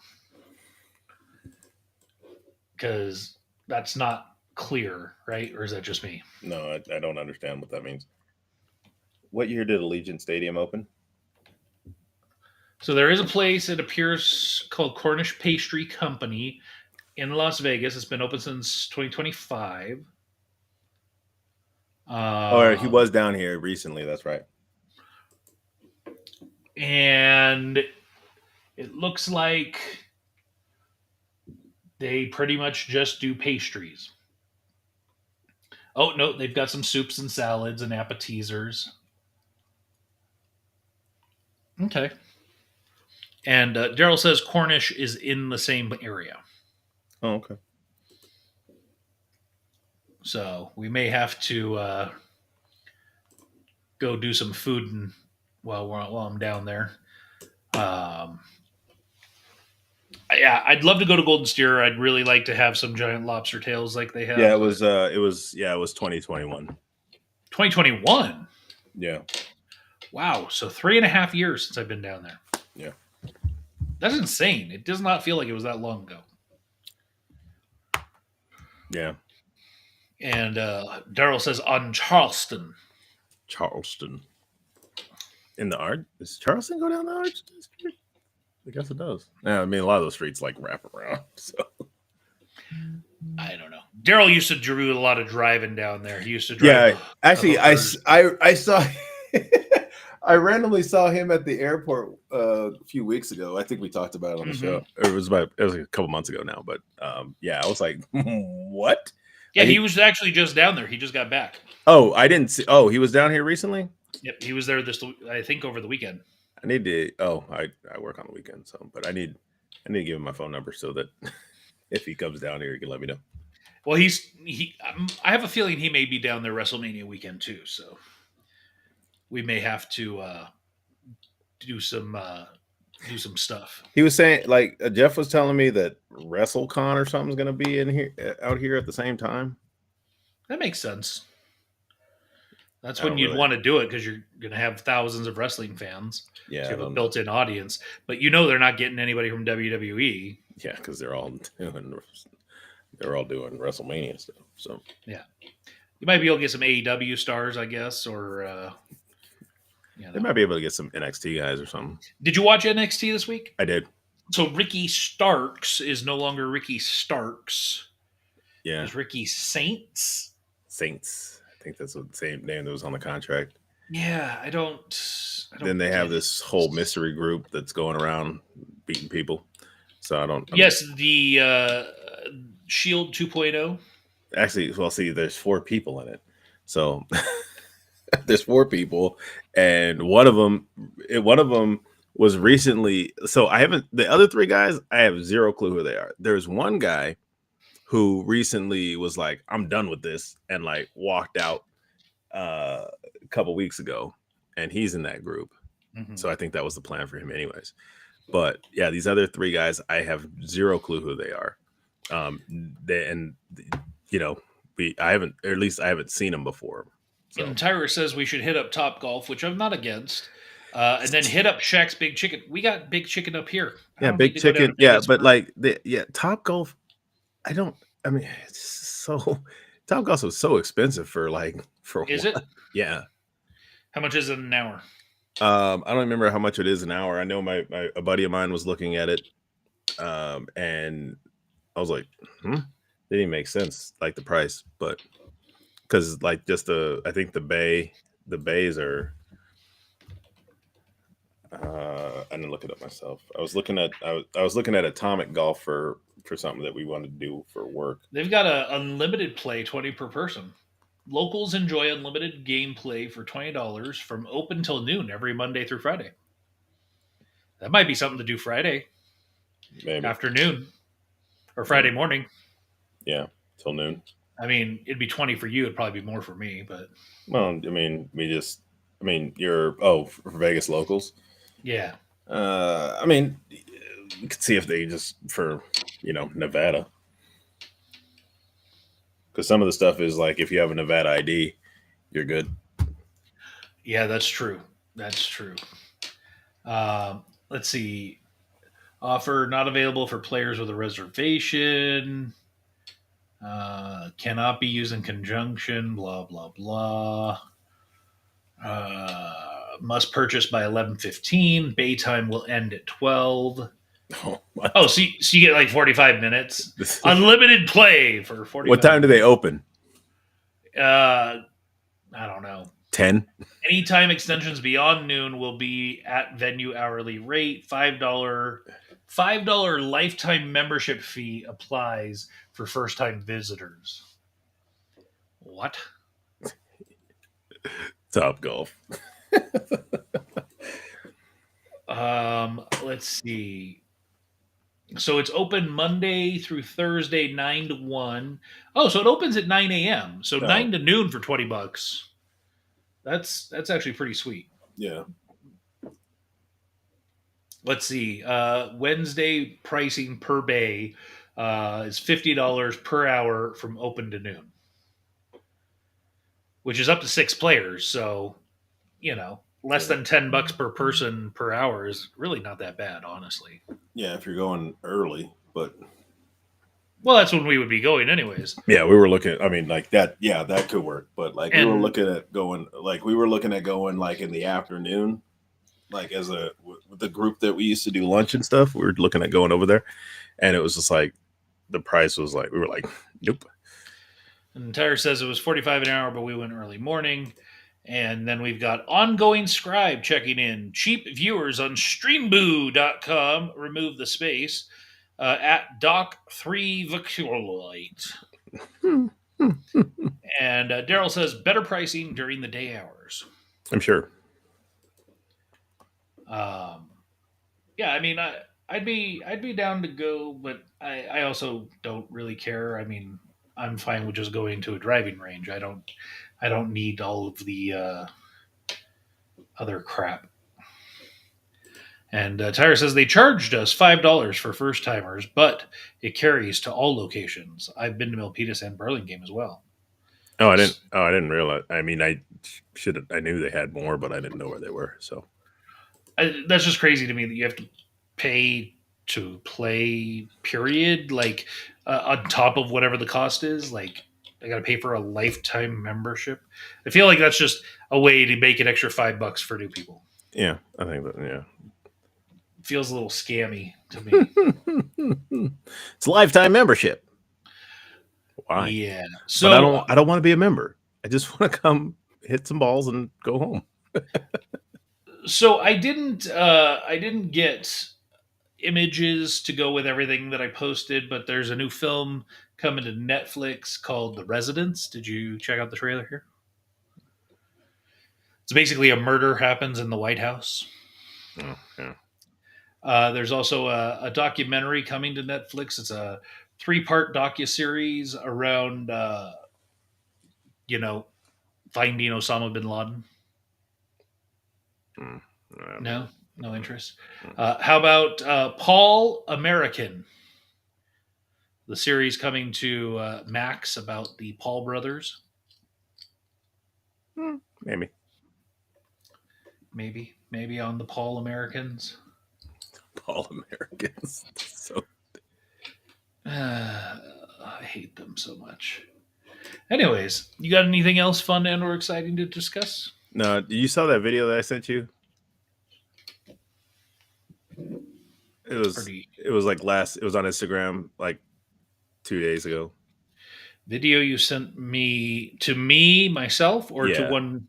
Because that's not clear, right? Or is that just me? No, I don't understand what that means. What year did Allegiant Stadium open? So there is a place, it appears, called Cornish Pastry Company in Las Vegas. It's been open since 2025. He was down here recently. That's right. And it looks like they pretty much just do pastries. Oh, no, they've got some soups and salads and appetizers. Okay. And Daryl says Cornish is in the same area. Oh, okay. So we may have to go do some food while I'm down there. Yeah, I'd love to go to Golden Steer. I'd really like to have some giant lobster tails like they have. Yeah, it was 2021. 2021. Yeah. Wow. So 3.5 years since I've been down there. Yeah. That's insane. It does not feel like it was that long ago. Yeah. And Daryl says on Charleston. In the art? Does Charleston go down the Arts District? I guess it does. Yeah, I mean, a lot of those streets like wrap around. So I don't know. Daryl used to do a lot of driving down there. He used to drive. Yeah, actually, I saw. I randomly saw him at the airport a few weeks ago. I think we talked about it on the show. It was like a couple months ago now, but yeah, I was like, what? Yeah, he was actually just down there. He just got back. Oh, I didn't see. Oh, he was down here recently. Yep, he was there this, I think, over the weekend. I need to. Oh, I work on the weekend, so but I need to give him my phone number so that if he comes down here, he can let me know. Well, I have a feeling he may be down there WrestleMania weekend too. So we may have to do some uh, do some stuff. He was saying like Jeff was telling me that WrestleCon or something's going to be in here out here at the same time. That makes sense. That's I when don't you'd really. want to do it because you're going to have thousands of wrestling fans. So Yeah, I you have a don't know. built-in audience. But you know they're not getting anybody from WWE. Yeah, because they're all doing WrestleMania stuff. So Yeah, you might be able to get some AEW stars, I guess, or you they know. might be able to get some NXT guys or something. Did you watch NXT this week? I did. So Ricky Starks is no longer Ricky Starks. Yeah, Is Ricky Saints? Saints. I think that's the same name that was on the contract. Yeah, I Then don't they have get it. this whole mystery group that's going around beating people. So I don't. I mean, Yes, the Shield 2.0. actually, well, see, there's 4 people in it. So there's 4 people, and one of them was recently. So I haven't. The other 3 guys, I have zero clue who they are. There's one guy who recently was like, "I'm done with this," and like walked out a couple weeks ago, and he's in that group. Mm-hmm. So I think that was the plan for him, anyways. But yeah, these other 3 guys, I have zero clue who they are. They and you know, I haven't, or at least I haven't seen them before. So And Tyra says we should hit up Top Golf, which I'm not against, and then hit up Shaq's Big Chicken. We got Big Chicken up here. I yeah, don't need Big to go down Chicken, to yeah, Vegas but for. like Top Golf. I don't. I mean, it's so Top Golf was so expensive for Is what? it? Yeah. How much is it an hour? I don't remember how much it is an hour. I know my a buddy of mine was looking at it, and I was like, didn't even make sense, like the price, but because like just I think the bays are. I didn't look it up myself. I was looking at Atomic Golf for something that we wanted to do for work. They've got a unlimited play, 20 per person. Locals enjoy unlimited gameplay for $20 from open till noon every Monday through Friday. That might be something to do Friday Maybe, afternoon or Friday maybe, morning. yeah, till noon. I mean, it'd be 20 for you. It'd probably be more for me, but Well, I mean, you're for Vegas locals. yeah. I mean, we could see if they just for Nevada, because some of the stuff is like if you have a Nevada ID, you're good. Yeah, that's true. That's true. Let's see. Offer not available for players with a reservation. Cannot be used in conjunction. Blah blah blah. Must purchase by 11:15. Bay time will end at 12. Oh, what? Oh, so you get like 45 minutes. Unlimited play for What 45 time do they minutes. open? I don't know. 10. Anytime extensions beyond noon will be at venue hourly rate. $5 lifetime membership fee applies for first time visitors. What? Top Golf. Let's see. So it's open Monday through Thursday, 9 to 1. Oh, so it opens at 9 a.m. So Oh, 9 to noon for $20. That's actually pretty sweet. yeah. Let's see. Wednesday pricing per bay is $50 per hour from open to noon, which is up to 6 players. So, less Yeah. than $10 per person per hour is really not that bad, honestly. Yeah, if you're going early, but Well, that's when we would be going, anyways. yeah, we were looking. I mean, like that. Yeah, that could work. But like we were And looking at going, like in the afternoon, like as with the group that we used to do lunch and stuff. We were looking at going over there, and it was just like the price was like we were like, nope. And Tyre says it was 45 an hour, but we went early morning. And then we've got Ongoing Scribe checking in. Cheap viewers on streamboo.com. Remove the space. At Doc3 Victorite. And Daryl says better pricing during the day hours. I'm sure. Um, yeah, I mean, I'd be down to go, but I also don't really care. I mean, I'm fine with just going to a driving range. I don't need all of the other crap. And Tyra says they charged us $5 for first timers, but it carries to all locations. I've been to Milpitas and Burlingame as well. Oh, I didn't. Oh, I didn't realize. I mean, I should. I knew they had more, but I didn't know where they were. So That's just crazy to me that you have to pay to play. Period. Like on top of whatever the cost is. Like I got to pay for a lifetime membership. I feel like that's just a way to make an extra $5 for new people. yeah, I think that. Yeah, It feels a little scammy to me. it's a lifetime membership. Why? Yeah. But I So don't. I don't want to be a member. I just want to come hit some balls and go home. so I didn't get images to go with everything that I posted, but there's a new film coming to Netflix called The Residence. Did you check out the trailer here? It's basically a murder happens in the White House. Oh, yeah. There's also a documentary coming to Netflix. It's a three-part docu-series around, you know, finding Osama bin Laden. Mm, No, no interest. How about Paul American? The series coming to Max about the Paul brothers. maybe. Maybe on the Paul Americans. All Americans. So I hate them so much. Anyways, you got anything else fun and or exciting to discuss? no, you saw that video that I sent you? It Or was do you, it was like last. It was on Instagram like 2 days ago. video you sent me myself or to Yeah. one?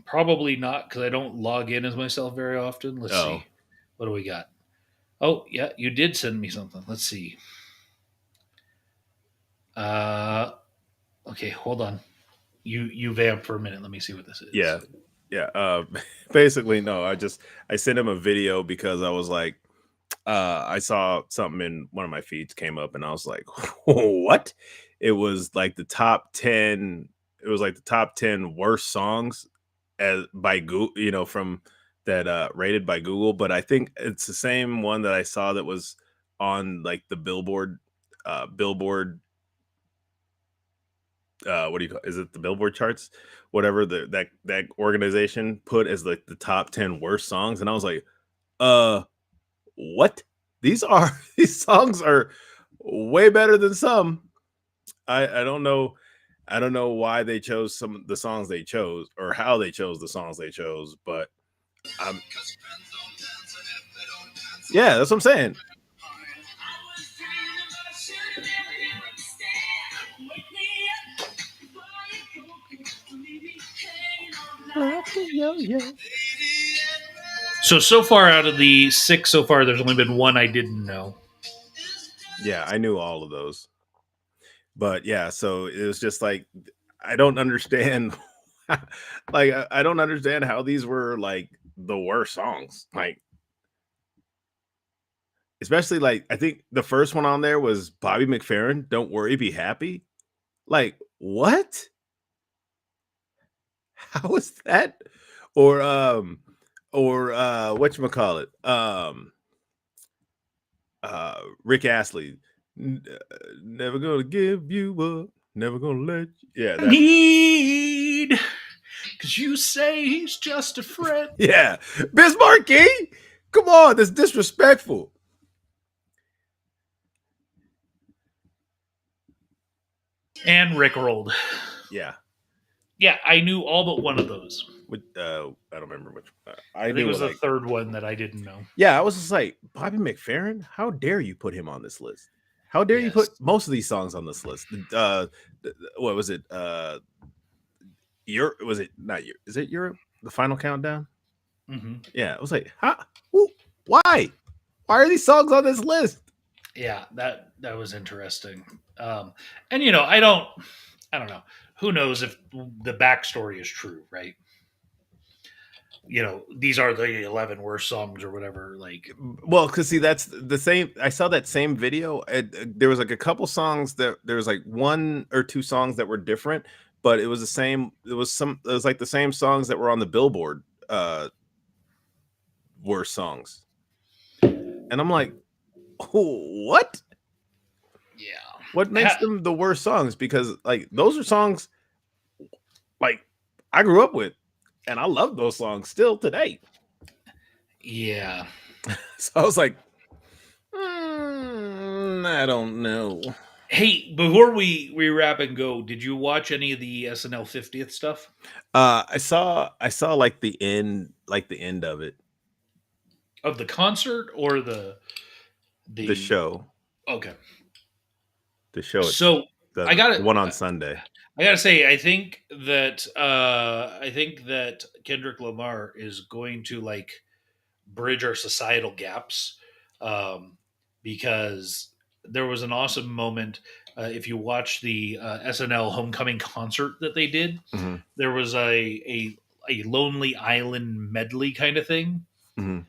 Probably not because I don't log in as myself very often. Let's Oh, see. What do we got? Oh yeah, you did send me something. Let's see. Uh, okay, hold on. You vamp for a minute. Let me see what this is. yeah, yeah. Basically, no. I sent him a video because I was like, I saw something in one of my feeds came up, and I was like, what? It was like the top 10. It was like the top 10 worst songs as by Google, from that rated by Google. But I think it's the same one that I saw that was on like the Billboard. What do you call? Is it the Billboard charts? Whatever that organization put as like the top 10 worst songs, and I was like, uh, what? These songs are way better than some. I don't know. I don't know why they chose some of the songs they chose or how they chose the songs they chose, but um, yeah, that's what I'm saying. So far out of the six so far, there's only been one I didn't know. Yeah, I knew all of those, but yeah, so it was just like I don't understand. Like I don't understand how these were like the worst songs. Like especially like I think the first one on there was Bobby McFerrin. Don't worry, be happy. Like what? How is that? Or whatchamacallit? Rick Astley. Never gonna give you up, never gonna let you. Yeah, that Need, because you say he's just a friend. yeah. Bismarcky, come on, that's disrespectful. And Rickrolled. Yeah. Yeah, I knew all but one of those. I don't remember which. I think it was the third one that I didn't know. Yeah, I was just like Bobby McFerrin. How dare you put him on this list? How dare you put most of these songs on this list? What was it? Europe? Was it not Europe? Is it Europe? The Final Countdown? Mm-hmm. Yeah, it was like, huh? Why? Why are these songs on this list? Yeah, that was interesting. And I don't know who knows if the backstory is true, right? These are the 11 worst songs or whatever. Like, Well, because see, that's the same. I saw that same video. There was like a couple songs that there was like one or two songs that were different, but it was the same. It was like the same songs that were on the Billboard worst songs, and I'm like, oh, what? yeah. What makes them the worst songs? Because like those are songs like I grew up with, and I love those songs still today. Yeah. So I was like, I don't know. Hey, before we wrap and go, did you watch any of the SNL 50th stuff? I saw like the end of it, Of the concert or the the show, okay. the show. It's So I the got it. one on Sunday. I gotta say, I think that Kendrick Lamar is going to like bridge our societal gaps, um, because there was an awesome moment. If you watch the SNL homecoming concert that they did, Hmm. there was a Lonely Island medley kind of thing, Hmm.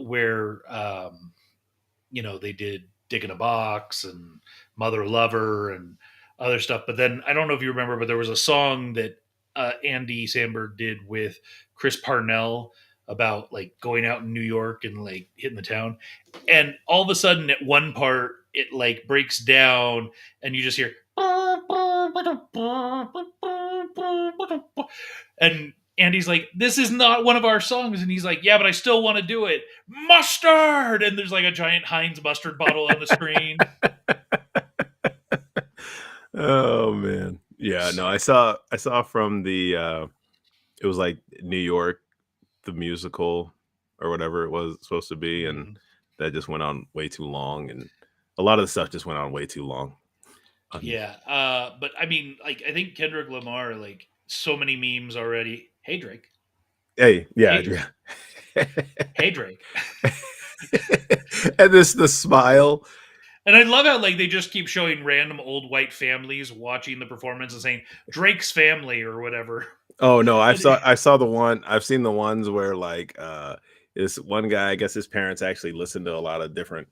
where they did Dick in a Box and Mother Lover and other stuff. But then I don't know if you remember, but there was a song that Andy Samberg did with Chris Parnell about like going out in New York and like hitting the town. And all of a sudden, at one part, it like breaks down, and you just hear and Andy's like, "This is not one of our songs," and he's like, "Yeah, but I still want to do it." Mustard, and there's like a giant Heinz mustard bottle on the screen. Oh man, yeah. No, I saw from the it was like New York, the musical or whatever it was supposed to be, and Mhm. that just went on way too long, and a lot of the stuff just went on way too long. Um, Yeah, but I mean, like, I think Kendrick Lamar, like, so many memes already. Hey Drake, hey, hey yeah, Drake, yeah. hey Drake, And this the smile. and I love how like they just keep showing random old white families watching the performance and saying Drake's family or whatever. Oh no, And it- I saw the one. I've seen the ones where like this one guy, I guess his parents actually listen to a lot of different,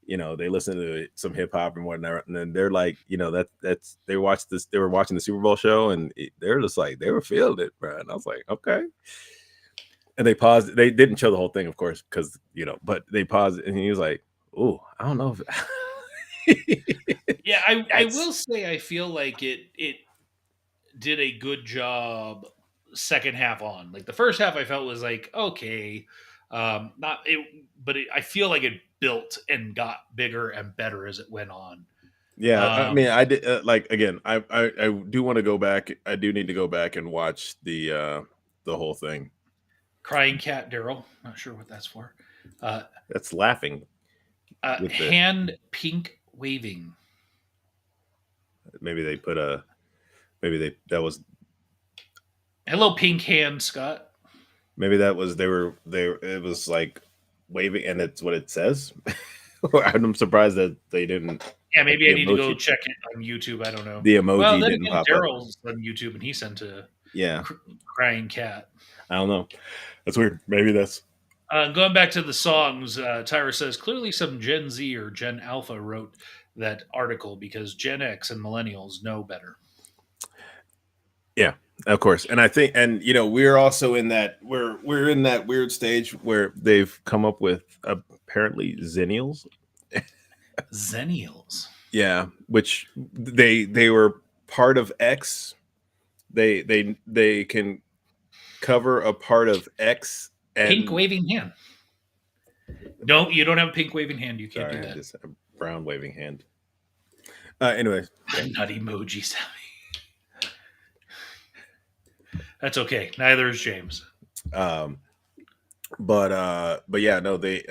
they listen to some hip hop and whatnot, and then they're like, that's they were watching the Super Bowl show, and they're just like they were feeling it, bro. And I was like, okay. And they paused. They didn't show the whole thing, of course, because but they paused, and he was like, "Oh, I don't know if yeah, I that's will say I feel like it did a good job second half on. Like the first half, I felt was like okay, not it, but I feel like it built and got bigger and better as it went on. Yeah, I mean, Um, I did like again. I do want to go back. I do need to go back and watch the whole thing. Crying cat Daryl, not sure what that's for. Uh, That's laughing with the hand pink waving. maybe they put a maybe they that was Hello, pink hand, Scott. maybe that was they it was like waving and it's what it says. I'm surprised that they didn't Yeah, like maybe I need to go check it on YouTube. I don't know. the Well, emoji then didn't again, pop up. Daryl's on YouTube and he sent a Yeah, crying cat. I don't know. That's weird. Maybe that's Going back to the songs, Tyra says clearly some Gen Z or Gen Alpha wrote that article because Gen X and millennials know better. yeah, of course. And I think, and we're also in that we're in that weird stage where they've come up with apparently zennials. Zennials. Yeah, which they were part of X. They can cover a part of X Pink and waving hand. No, you don't have a pink waving hand. You can't do sorry, I that. just a brown waving hand. Anyways, I'm not emoji savvy. That's okay. Neither is James. um, but yeah, no, they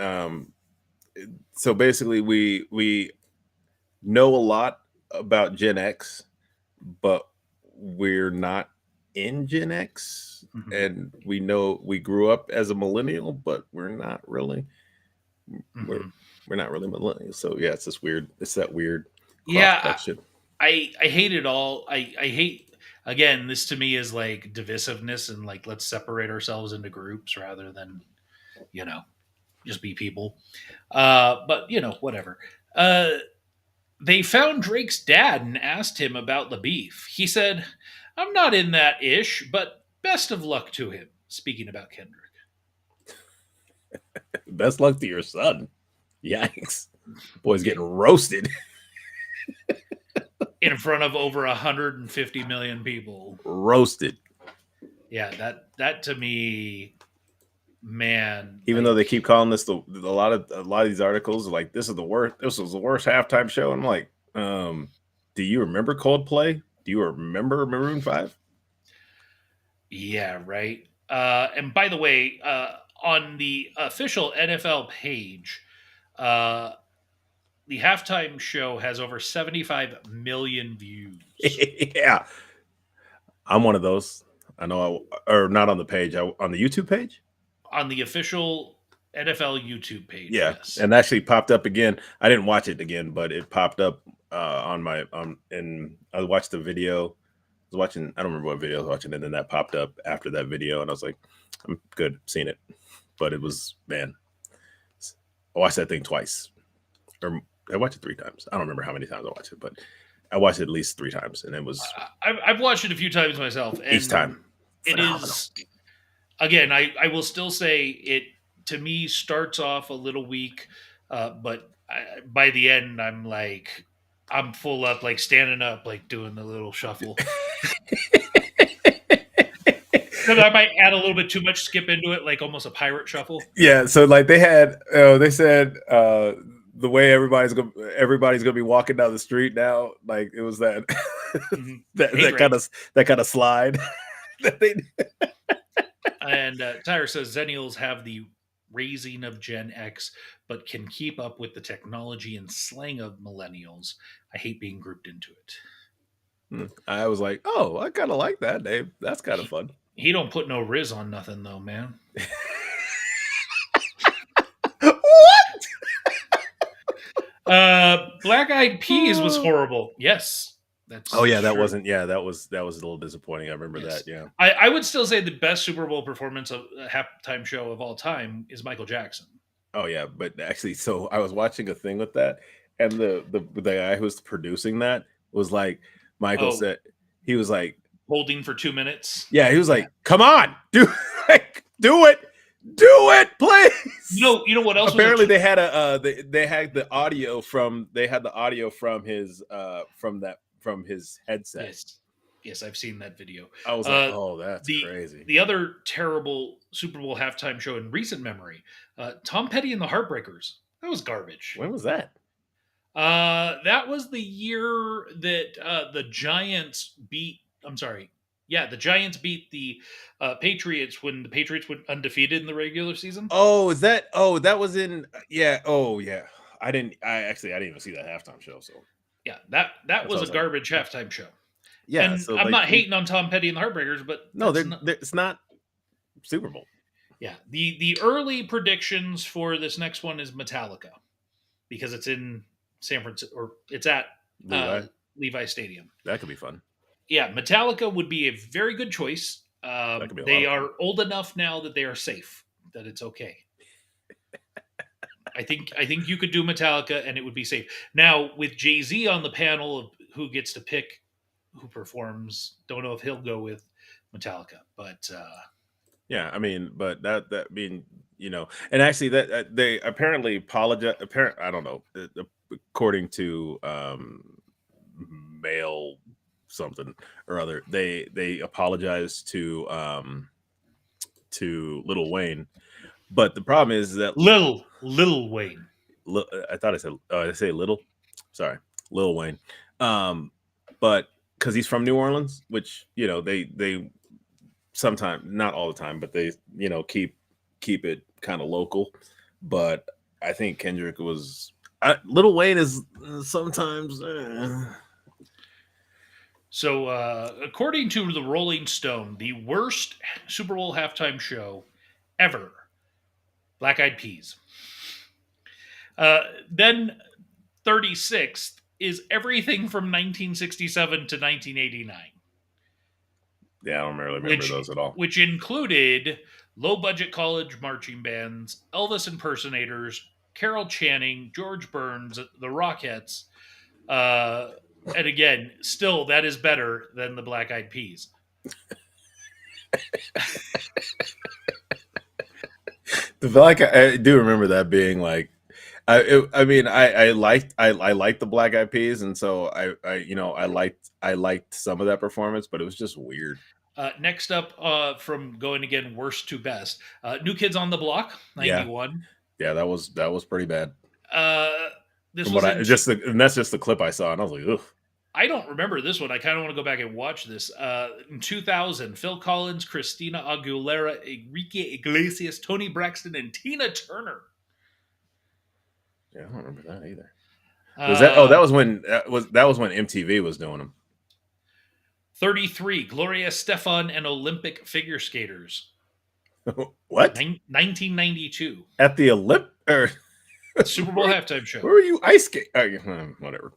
so basically we know a lot about Gen X, but we're not in Gen X, Mhm. and we know we grew up as a millennial, but we're not really we're Mhm. we're not really millennials. So yeah, it's that weird cross Yeah, section. I hate it all. I hate. Again, this to me is like divisiveness and like let's separate ourselves into groups rather than you know just be people. But whatever. Uh, they found Drake's dad and asked him about the beef. He said, "I'm not in that ish, but best of luck to him." Speaking about Kendrick. Best luck to your son. Yikes. Boy's getting roasted. In front of over 150 million people. Roasted. Yeah, that to me, man, Even though they like keep calling this a lot of these articles like this is the worst. This was the worst halftime show. And I'm like, do you remember Coldplay? Do you remember Maroon 5? yeah, right. And by the way, on the official NFL page, uh, the halftime show has over 75 million views Yeah. I'm one of those. I know or not on the page, on the YouTube page. on the official NFL YouTube page. Yeah, Yes. and actually popped up again. I didn't watch it again, but it popped up on my and I watched the video. I was watching. I don't remember what video I was watching, and then that popped up after that video, and I was like, I'm good, seeing it. But it was, man, I watched that thing twice, or I watched it 3 times. I don't remember how many times I watched it, but I watched it at least 3 times, and it was I've watched it a few times myself, each and time it phenomenal. is again. I will still say it to me starts off a little weak, but by the end I'm like I'm full up, like standing up, like doing the little shuffle. Because I might add a little bit too much skip into it, like almost a pirate shuffle. Yeah, so like they said the way everybody's gonna be walking down the street now, like it was that Mm-hmm. that Hey, that kind Drake. of that kind of slide that they And Tyler says Zennials have the raising of Gen X, but can keep up with the technology and slang of millennials. I hate being grouped into it. I was like, oh, I kind of like that name. That's kind of He, fun. he don't put no Riz on nothing though, man. What? Black Eyed Peas was Oh. horrible. Yes, Oh that's yeah, that true. wasn't. Yeah, that was a little disappointing. I remember that. Yes, Yeah. I would still say the best Super Bowl performance of a halftime show of all time is Michael Jackson. Oh yeah, but actually, so I was watching a thing with that, and the guy who was producing that was like, Michael Oh, said, he was like, holding for 2 minutes. yeah, he was Yeah. like, come on, do like, do it, please. You know what else was a Apparently, they had the audio from from his headset. yes, yes, I've seen that video. I was like, Uh, oh, that's the crazy. the other terrible Super Bowl halftime show in recent memory, Tom Petty and the Heartbreakers. That was garbage. When was that? That was the year that the Giants beat. I'm sorry. Yeah, the Giants beat the Patriots when the Patriots went undefeated in the regular season. Oh, is that? Oh, that was in. Yeah. Oh, yeah. I didn't even see that halftime show. So Yeah, that that's what I was a was like. garbage halftime show. Yeah. And So I'm like, not hating on Tom Petty and the Heartbreakers, but no, that's not. it's not Super Bowl. Yeah, the early predictions for this next one is Metallica because it's in San Francisco or it's at uh, Levi, Levi Stadium. that could be fun. Yeah, Metallica would be a very good choice. That could be a lot They of fun. are old enough now that they are safe, that it's okay. I think you could do Metallica and it would be safe. Now with Jay Z on the panel of who gets to pick who performs, don't know if he'll go with Metallica, but Yeah, I mean, but that being, and actually that they apparently apologize. I don't know, according to mail something or other, they apologized to Little Wayne. But the problem is that Lil Wayne. I thought I say Little, sorry, Lil Wayne, but because he's from New Orleans, which they sometimes, not all the time, but they keep it kind of local. But I think Kendrick was Little Wayne is sometimes. So, according to the Rolling Stone, the worst Super Bowl halftime show ever, Black Eyed Peas. Then 36th is everything from 1967 to 1989. Yeah, I don't really remember which those at all. which included low budget college marching bands, Elvis impersonators, Carol Channing, George Burns, the Rockettes, uh, and again, still that is better than the Black Eyed Peas. The like I do remember that being like, I mean, I liked the Black Eyed Peas, and so I liked some of that performance, but it was just weird. Next up, from going again worst to best, New Kids on the Block, Yeah, 91. yeah, that was pretty bad. Uh, this From was what I in just and that's just the clip I saw, and I was like, ugh. I don't remember this one. I kind of want to go back and watch this. In 2000, Phil Collins, Christina Aguilera, Enrique Iglesias, Tony Braxton, and Tina Turner. Yeah, I don't remember that either. Was that? Oh, Uh, that was when MTV was doing them. 33, Gloria Stefan and Olympic figure skaters. What 1992, at the Olymp or Super Bowl halftime show. where were you ice skate? Whatever.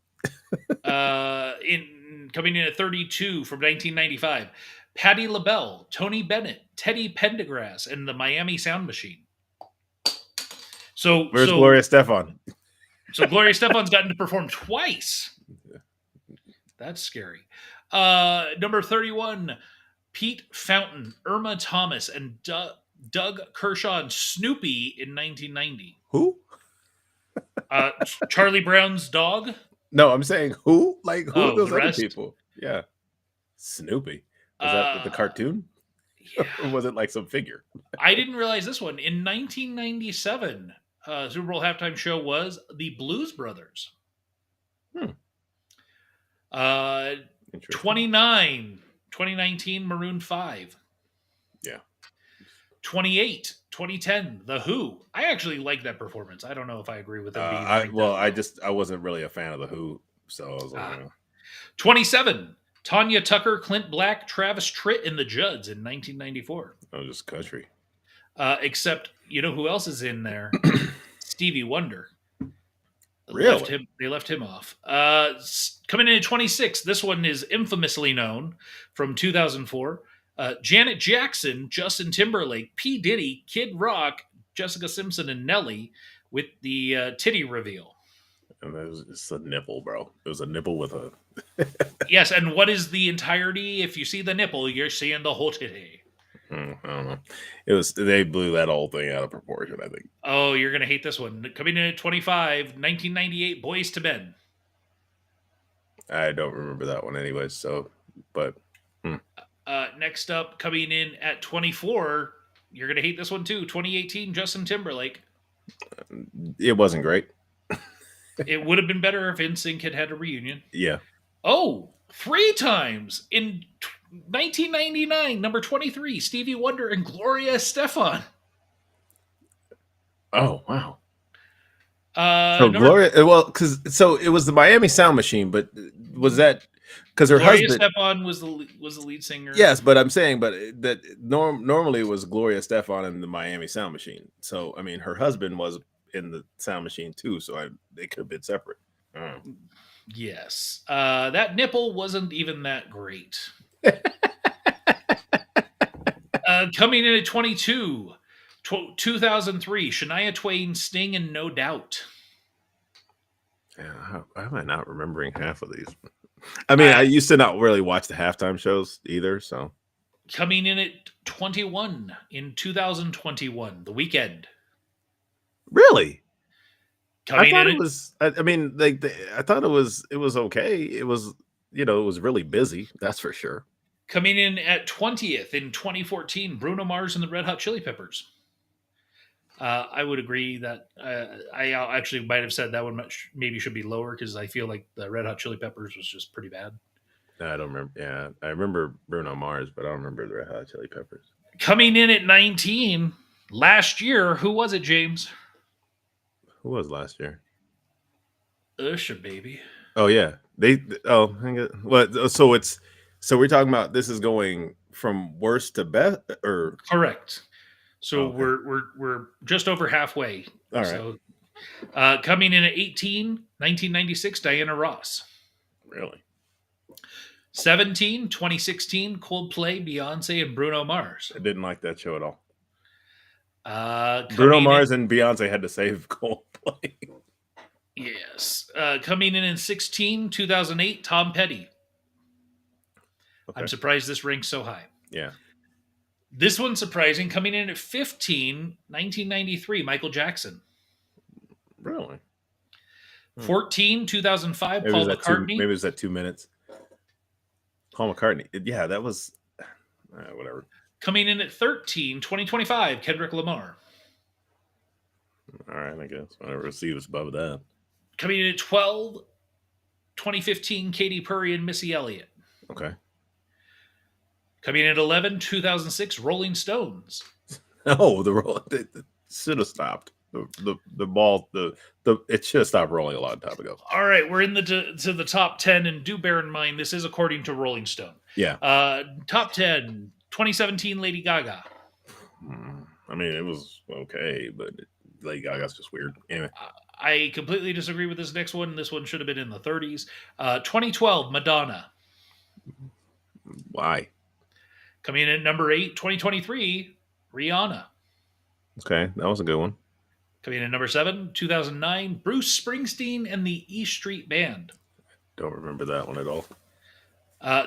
In coming in at 32 from 1995, Patti LaBelle, Tony Bennett, Teddy Pendergrass, and the Miami Sound Machine. So Where's so Gloria Stefan? so Gloria Stefan's gotten to perform twice. That's scary. Number 31, Pete Fountain, Irma Thomas, and Doug Kershaw and Snoopy in 1990. Who? Charlie Brown's dog. No, I'm saying who? Like who are Oh, those the other rest? people? Yeah, Snoopy. Was that the cartoon, Yeah. or was it like some figure? I didn't realize this one. In 1997, Super Bowl halftime show was the Blues Brothers. Hmm. 29, 2019, Maroon 5. Yeah. 28, 2010, The Who. I actually like that performance. I don't know if I agree with them being ranked that low. I wasn't really a fan of the Who, so I was like, 27, Tanya Tucker, Clint Black, Travis Tritt, and the Judds in 1994. I was just country. Except, you know who else is in there? Stevie Wonder. Really? They left him off. Coming in at 26, this one is infamously known from 2004. Janet Jackson, Justin Timberlake, P. Diddy, Kid Rock, Jessica Simpson, and Nelly with the titty reveal. And it was just a nipple, bro. It was a nipple with a. Yes, and what is the entirety? If you see the nipple, you're seeing the whole titty. I don't know. It was they blew that whole thing out of proportion. I think. Oh, you're gonna hate this one. Coming in at 25, 1998, Boys to Men. I don't remember that one, anyways. So, but Next up, coming in at 24, you're gonna hate this one too. 2018, Justin Timberlake. it wasn't great. It would have been better if NSYNC had had a reunion. Yeah. Oh, 3 times in 1999, number 23, Stevie Wonder and Gloria Estefan. Oh wow. Uh, number, Gloria, well, because so it was the Miami Sound Machine, but was that because her Gloria husband? Estefan was the lead singer. Yes, but I'm saying, that normally it was Gloria Stefan and the Miami Sound Machine. So I mean, her husband was in the Sound Machine too. So they could have been separate. Yes. That nipple wasn't even that great. Coming in at 22, 2003, Shania Twain, Sting, and No Doubt. Yeah, how am I not remembering half of these? I mean, I used to not really watch the halftime shows either. So Coming in at 21 in 2021, The Weekend. really, Coming I thought in it was. I mean, like I thought it was okay. It was it was really busy. That's for sure. Coming in at 20th in 2014, Bruno Mars and the Red Hot Chili Peppers. I would agree that I actually might have said that one maybe should be lower because I feel like the Red Hot Chili Peppers was just pretty bad. I don't remember. Yeah, I remember Bruno Mars, but I don't remember the Red Hot Chili Peppers. Coming in at 19 last year, who was it, James? Who was last year? Usher, baby. Oh yeah, they. Oh, hang on. What? So we're talking about this is going from worst to best, or Correct. So okay. we're just over halfway. All right. So coming in at 18, 1996, Diana Ross. Really? 17, 2016, Coldplay, Beyonce, and Bruno Mars. I didn't like that show at all. Bruno Coming Mars in, and Beyonce had to save Coldplay. yes. Coming in 16, 2008, Tom Petty. Okay. I'm surprised this ranks so high. Yeah. This one's surprising. Coming in at 15, 1993, Michael Jackson. Really? 14, 2005, Maybe Paul was that two? McCartney. Maybe it was that 2 minutes. Paul McCartney. Yeah, that was whatever. Coming in at 13, 2025, Kendrick Lamar. All right, I guess whatever. See what's above that. Coming in at 12, 2015, Katy Perry and Missy Elliott. Okay. Coming in at 11, 2006, Rolling Stones. Oh, the roll it should have stopped. The ball it should have stopped rolling a long time ago. All right, we're in to the top 10, and do bear in mind this is according to Rolling Stone. Yeah. Top 10, 2017, Lady Gaga. I mean, it was okay, but Lady Gaga's just weird. Anyway, I completely disagree with this next one. This one should have been in the 30s. 2012, Madonna. why? Coming in at number 8, 2023, Rihanna. Okay, that was a good one. Coming in at number 7, 2009, Bruce Springsteen and the E Street Band. Don't remember that one at all.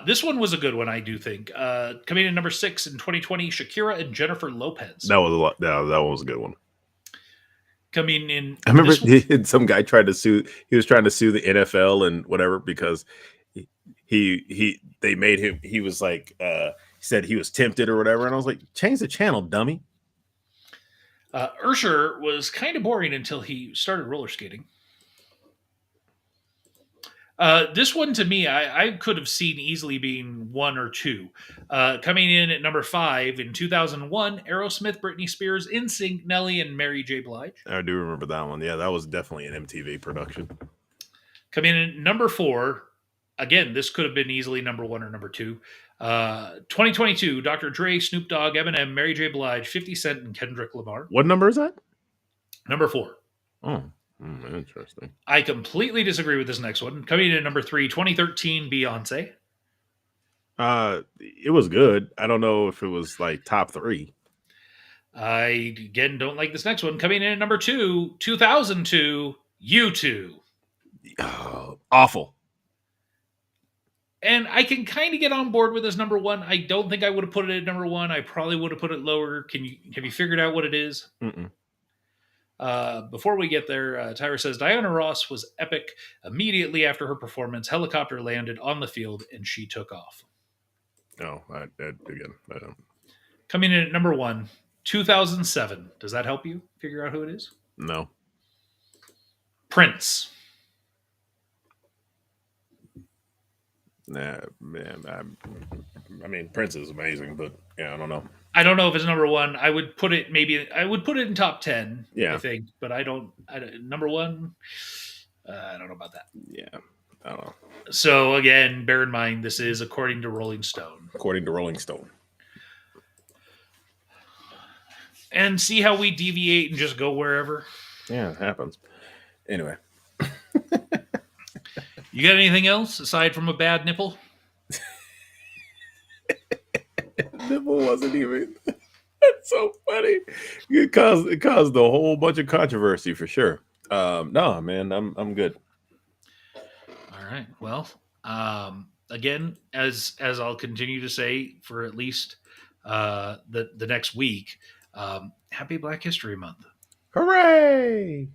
This one was a good one, I do think. Coming in at number 6 in 2020, Shakira and Jennifer Lopez. That was a lot. That one was a good one. Coming in, I remember some guy tried to sue. He was trying to sue the NFL and whatever because they made him. He was like he said he was tempted or whatever, and I was like, change the channel, dummy. Ursher was kind of boring until he started roller skating. This one to me, I could have seen easily being 1 or 2. Coming in at number 5 in 2001, Aerosmith, Britney Spears, NSYNC, Nelly, and Mary J. Blige. I do remember that one. Yeah, that was definitely an MTV production. Coming in at number 4, again, this could have been easily number 1 or number 2. 2022, Dr. Dre, Snoop Dogg, Eminem, Mary J. Blige, 50 Cent, and Kendrick Lamar. What number is that? Number 4. Oh, interesting. I completely disagree with this next one. Coming in at number 3, 2013, Beyonce. It was good. I don't know if it was like top 3. I, again, don't like this next one. Coming in at number 2, 2002, U2. Oh, awful. And I can kind of get on board with this number 1. I don't think I would have put it at number 1. I probably would have put it lower. Have you figured out what it is? Mm-mm. Before we get there, Tyra says Diana Ross was epic. Immediately after her performance, helicopter landed on the field and she took off. No, I don't. Coming in at number 1, 2007. Does that help you figure out who it is? No. Prince. Nah, man. I mean, Prince is amazing, but yeah, I don't know. I don't know if it's number 1. I would put it in top 10. Yeah. I think, but I don't number 1. I don't know about that. Yeah, I don't know. So again, bear in mind this is according to Rolling Stone. According to Rolling Stone. And see how we deviate and just go wherever. Yeah, it happens. Anyway. You got anything else aside from a bad nipple? Nipple wasn't even. That's so funny. It caused a whole bunch of controversy for sure. No, man, I'm good. All right. Well, again, as I'll continue to say for at least the next week, happy Black History Month. Hooray!